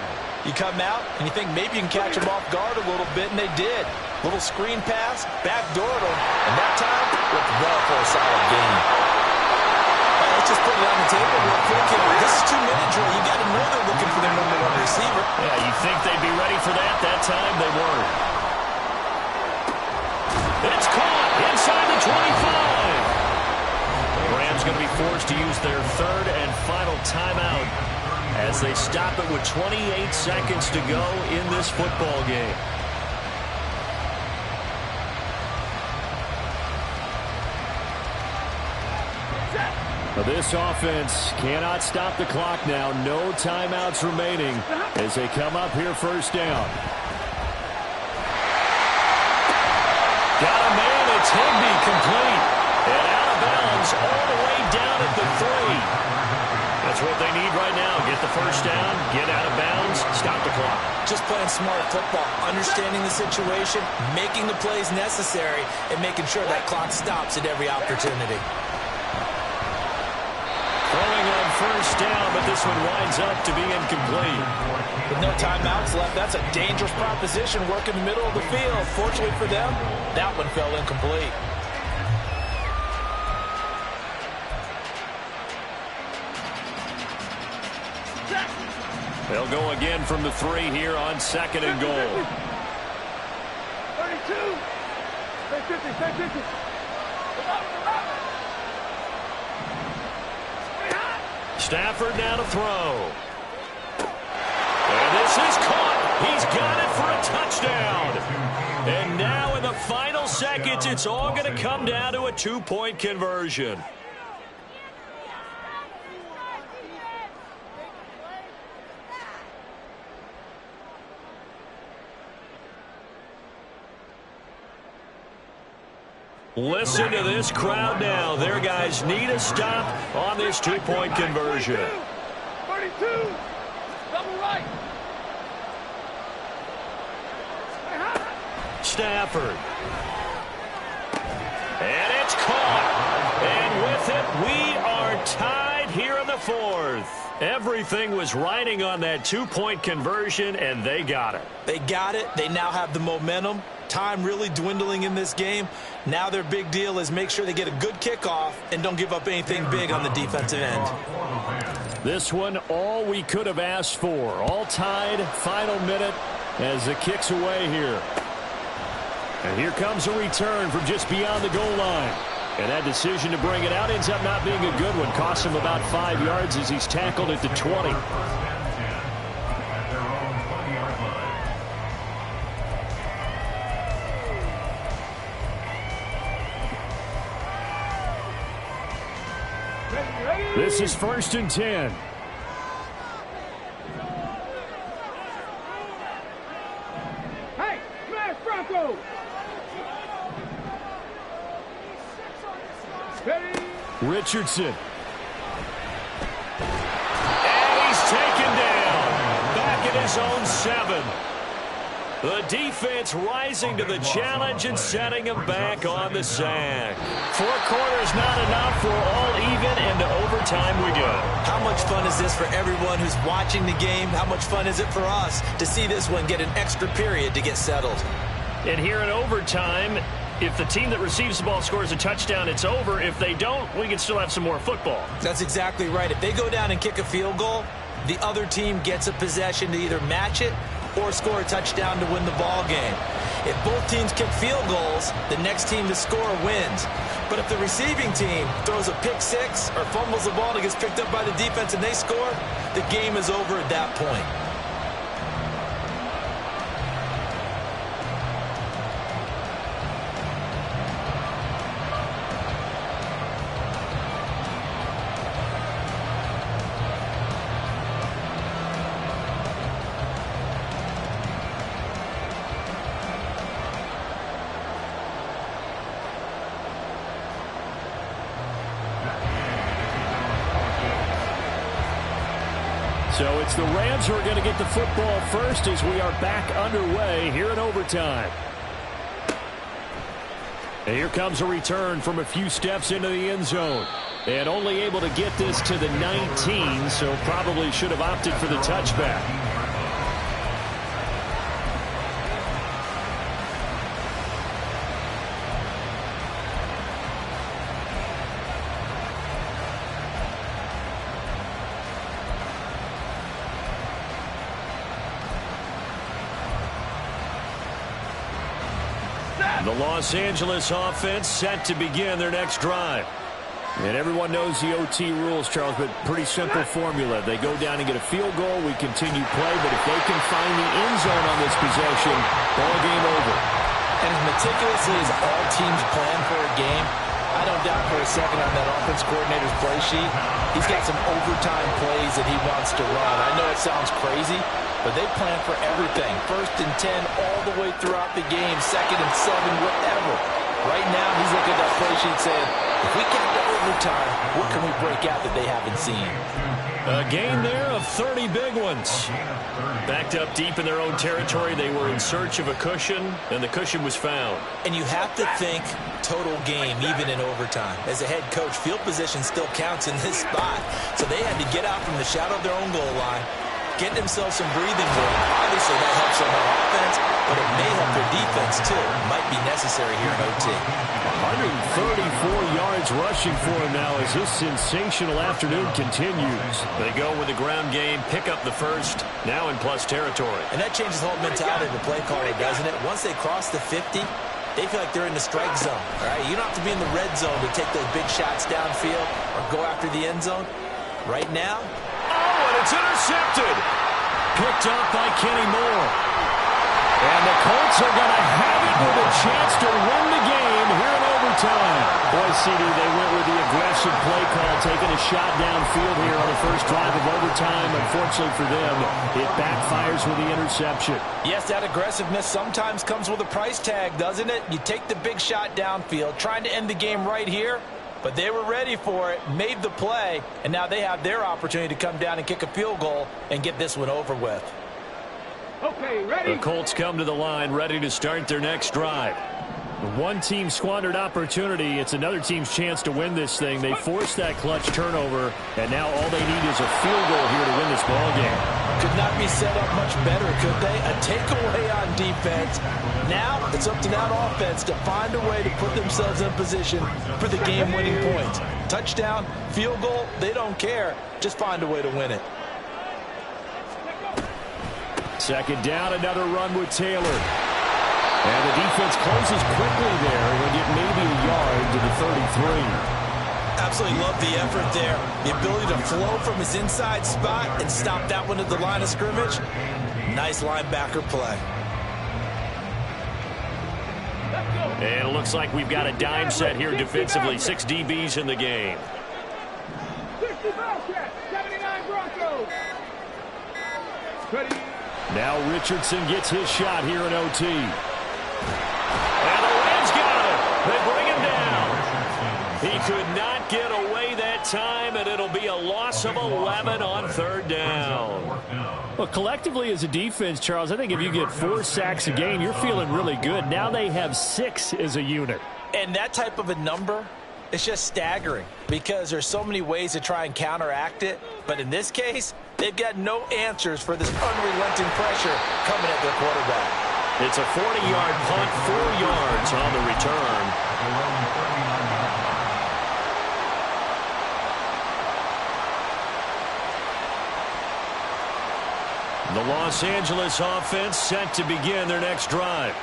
You come out and you think maybe you can catch them off guard a little bit, and they did. Little screen pass, backdoored them, and that time looked well for a solid game. Let's just put it on the table real quick here. This is 2-minute drill. You got to know they're looking for their number 1 receiver. Yeah, you think they'd be ready for that? That time they weren't. It's caught inside the 25. The Rams going to be forced to use their 3rd and final timeout as they stop it with 28 seconds to go in this football game. This offense cannot stop the clock now. No timeouts remaining as they come up here 1st down. Got a man. It's Higbee complete. And out of bounds all the way down at the 3. That's what they need right now. Get the 1st down, get out of bounds, stop the clock. Just playing smart football, understanding the situation, making the plays necessary, and making sure that clock stops at every opportunity. Throwing on 1st down, but this one winds up to be incomplete. With no timeouts left, that's a dangerous proposition. Work in the middle of the field. Fortunately for them, that one fell incomplete. They'll go again from the 3 here on 2nd and goal. 32. Stay 50. Stafford now to throw. And this is caught. He's got it for a touchdown. And now in the final seconds, it's all going to come down to a 2-point conversion. Listen to this crowd now. Their guys need a stop on this 2-point conversion. 32. Double right. Stafford. And it's caught. And with it, we are tied here in the the fourth. Everything was riding on that two-point conversion, and they got it. They got it. They now have the momentum. Time really dwindling in this game. Now their big deal is make sure they get a good kickoff and don't give up anything big on the defensive end. This one, all we could have asked for. All tied, final minute as the kick's away here. And here comes a return from just beyond the goal line. And that decision to bring it out ends up not being a good one. Costs him about 5 yards as he's tackled at the 20. This is 1st and 10. Hey, smash Bronco! Richardson. And he's taken down. Back at his own 7. The defense rising to the challenge and setting him back on the sack. 4 quarters not enough. We're all even, and to overtime we go. How much fun is this for everyone who's watching the game? How much fun is it for us to see this one get an extra period to get settled? And here in overtime, if the team that receives the ball scores a touchdown, it's over. If they don't, we can still have some more football. That's exactly right. If they go down and kick a field goal, the other team gets a possession to either match it or score a touchdown to win the ball game. If both teams kick field goals, the next team to score wins. But if the receiving team throws a pick six or fumbles the ball and it gets picked up by the defense and they score, the game is over at that point. So it's the Rams who are going to get the football first as we are back underway here in overtime. And here comes a return from a few steps into the end zone. And only able to get this to the 19, so probably should have opted for the touchback. The Los Angeles offense set to begin their next drive. And everyone knows the OT rules, Charles, but pretty simple formula. They go down and get a field goal, we continue play, but if they can find the end zone on this possession, ball game over. And as meticulously as all teams plan for a game, I don't doubt for a second on that offense coordinator's play sheet, he's got some overtime plays that he wants to run. I know it sounds crazy, but they plan for everything. 1st and 10 all the way throughout the game, 2nd and 7, whatever. Right now, he's looking at that play sheet saying, if we get to overtime, what can we break out that they haven't seen? A gain there of 30 big ones. Backed up deep in their own territory, they were in search of a cushion, and the cushion was found. And you have to think total game, even in overtime. As a head coach, field position still counts in this spot. So they had to get out from the shadow of their own goal line, get themselves some breathing room. Obviously, that helps on their offense, but it may help their defense, too. Might be necessary here in OT. 134 yards rushing for him now as this sensational afternoon continues. They go with the ground game, pick up the first, now in plus territory. And that changes the whole mentality of the play caller, doesn't it? Once they cross the 50, they feel like they're in the strike zone. All right? You don't have to be in the red zone to take those big shots downfield or go after the end zone. Right now, and it's intercepted. Picked up by Kenny Moore. And the Colts are going to have it with a chance to win the game here in overtime. Boy, CD, they went with the aggressive play call, taking a shot downfield here on the first drive of overtime. Unfortunately for them, it backfires with the interception. Yes, that aggressiveness sometimes comes with a price tag, doesn't it? You take the big shot downfield, trying to end the game right here. But they were ready for it, made the play, and now they have their opportunity to come down and kick a field goal and get this one over with. Okay, ready? The Colts come to the line, ready to start their next drive. One team squandered opportunity. It's another team's chance to win this thing. They forced that clutch turnover, and now all they need is a field goal here to win this ball game. Could not be set up much better, could they? A takeaway on defense. Now it's up to that offense to find a way to put themselves in position for the game-winning points. Touchdown, field goal, they don't care. Just find a way to win it. Second down, another run with Taylor. And the defense closes quickly there. They'll get maybe a yard to the 33. Absolutely love the effort there. The ability to flow from his inside spot and stop that one at the line of scrimmage. Nice linebacker play. And it looks like we've got a dime set here defensively. 6 DBs in the game. 60 Bobcats, 79 Broncos. Now Richardson gets his shot here in OT. And the Rams got him. They bring him down. He could not get away that time, and it'll be a loss of 11 on third down. Well, collectively as a defense, Charles, I think if you get 4 sacks a game, you're feeling really good. Now they have 6 as a unit. And that type of a number, it's just staggering because there's so many ways to try and counteract it. But in this case, they've got no answers for this unrelenting pressure coming at their quarterback. It's a 40-yard punt, 4 yards on the return. The Los Angeles offense set to begin their next drive.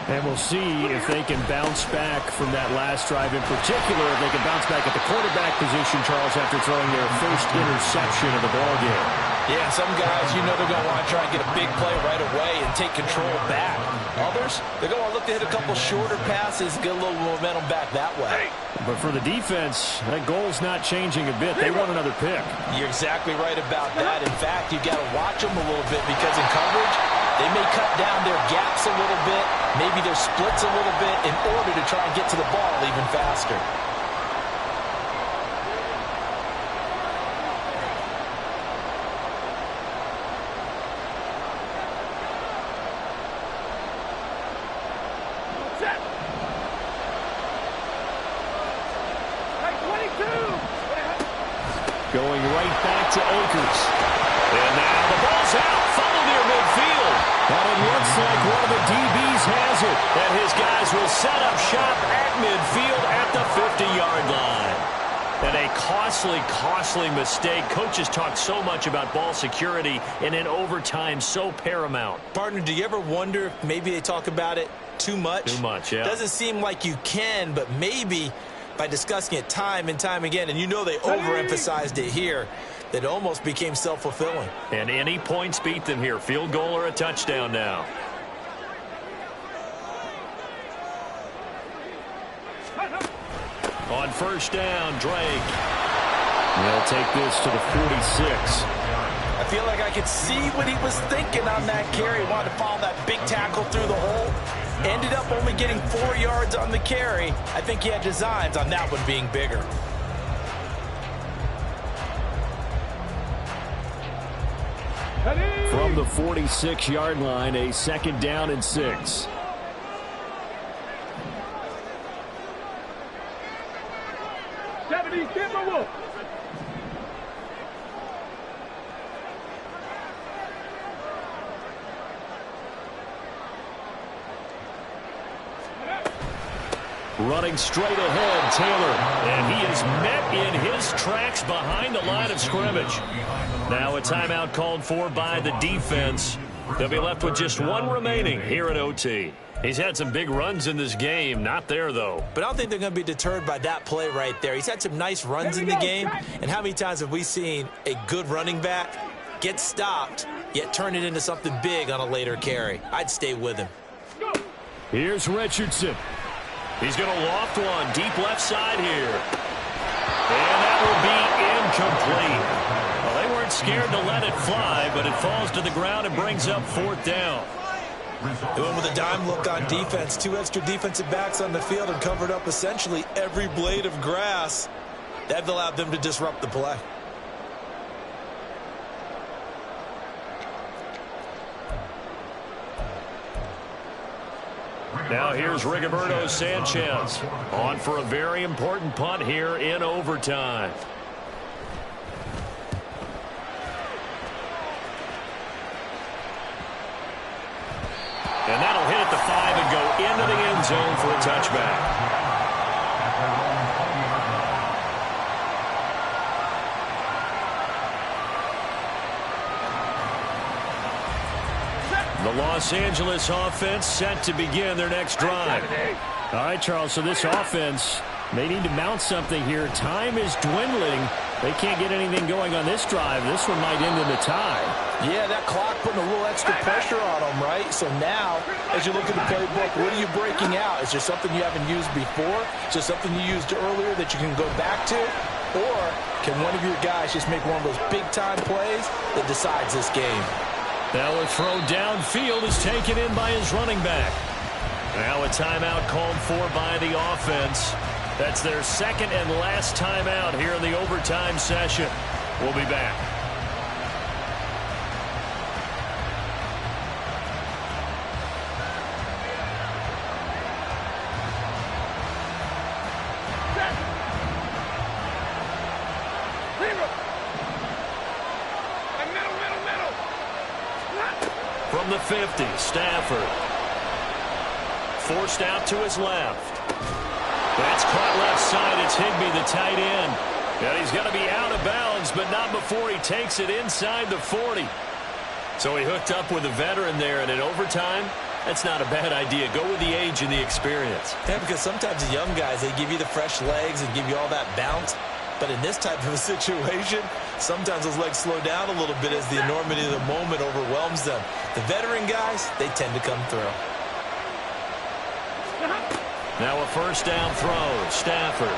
And we'll see if they can bounce back from that last drive in particular. If they can bounce back at the quarterback position, Charles, after throwing their first interception of the ball game. Yeah, some guys, you know they're going to want to try and get a big play right away and take control back. Others, they're going to look to hit a couple shorter passes, get a little momentum back that way. But for the defense, that goal's not changing a bit. They want another pick. You're exactly right about that. In fact, you got to watch them a little bit because in coverage, they may cut down their gaps a little bit, maybe their splits a little bit in order to try and get to the ball even faster. Going right back to Akers. And now the ball's out. Fumble near midfield. And it looks like one of the DBs has it. And his guys will set up shop at midfield at the 50-yard line. And a costly mistake. Coaches talk so much about ball security, and in overtime, so paramount. Partner, do you ever wonder if maybe they talk about it too much? Too much, yeah. Doesn't seem like you can, but maybe by discussing it time and time again, and you know they overemphasized it here, that it almost became self-fulfilling. And any points beat them here. Field goal or a touchdown now. On first down, Drake. They'll take this to the 46. I feel like I could see what he was thinking on that carry. He wanted to follow that big tackle through the hole. Ended up only getting 4 yards on the carry. I think he had designs on that one being bigger. From the 46-yard line, a second down and 6. Running straight ahead, Taylor. And he is met in his tracks behind the line of scrimmage. Now a timeout called for by the defense. They'll be left with just one remaining here at OT. He's had some big runs in this game. Not there, though. But I don't think they're going to be deterred by that play right there. He's had some nice runs in the game. And how many times have we seen a good running back get stopped, yet turn it into something big on a later carry? I'd stay with him. Here's Richardson. He's going to loft one deep left side here. And that will be incomplete. Well, they weren't scared to let it fly, but it falls to the ground and brings up fourth down. They went with a dime look on defense. 2 extra defensive backs on the field and covered up essentially every blade of grass. That allowed them to disrupt the play. Now here's Rigoberto Sanchez on for a very important punt here in overtime. And that'll hit at the 5 and go into the end zone for a touchback. The Los Angeles offense set to begin their next drive. All right, Charles, so this offense, they need to mount something here. Time is dwindling. They can't get anything going on this drive. This one might end in a tie. Yeah, that clock putting a little extra pressure on them, right? So now, as you look at the playbook, what are you breaking out? Is there something you haven't used before? Is there something you used earlier that you can go back to? Or can one of your guys just make one of those big-time plays that decides this game? Now a throw downfield is taken in by his running back. Now a timeout called for by the offense. That's their second and last timeout here in the overtime session. We'll be back. From the 50, Stafford. Forced out to his left. That's caught left side. It's Higbee, the tight end. And he's going to be out of bounds, but not before he takes it inside the 40. So he hooked up with a veteran there, and in overtime, that's not a bad idea. Go with the age and the experience. Yeah, because sometimes the young guys, they give you the fresh legs and give you all that bounce. But in this type of a situation, sometimes those legs slow down a little bit as the enormity of the moment overwhelms them. The veteran guys, they tend to come through. Now a first down throw. Stafford. And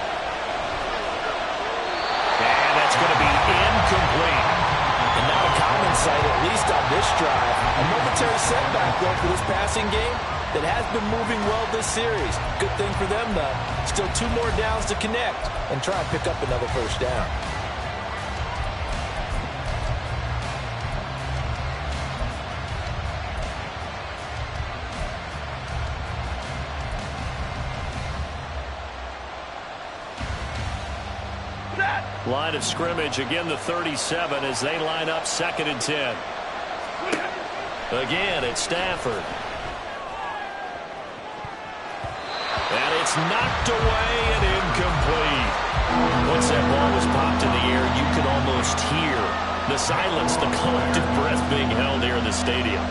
that's going to be incomplete. And not a common sight, at least on this drive. A momentary setback, though, for this passing game that has been moving well this series. Good thing for them, though. Still 2 more downs to connect and try and pick up another first down. Line of scrimmage, again the 37 as they line up 2nd and 10. Again, it's Stafford. And it's knocked away and incomplete. Once that ball was popped in the air, you could almost hear the silence, the collective breath being held here in the stadium.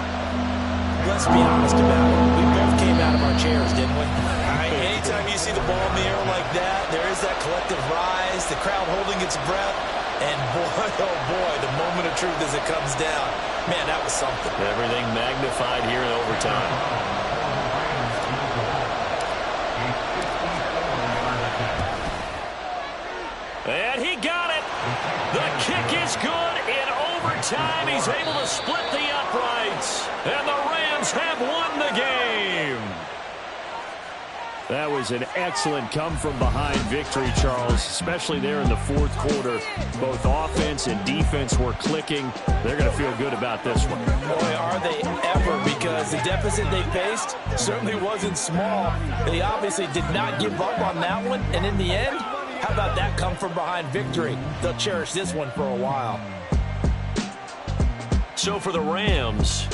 Let's be honest about it. We both came out of our chairs, didn't we? Anytime you see the ball in the air like that, there is that collective rise, the crowd holding its breath, and boy, oh boy, the moment of truth as it comes down. Man, that was something. Everything magnified here in overtime. And he got it. The kick is good in overtime. He's able to split the uprights. And the Rams have won the game. That was an excellent come-from-behind victory, Charles, especially there in the 4th quarter. Both offense and defense were clicking. They're going to feel good about this one. Boy, are they ever, because the deficit they faced certainly wasn't small. They obviously did not give up on that one, and in the end, how about that come-from-behind victory? They'll cherish this one for a while. So for the Rams,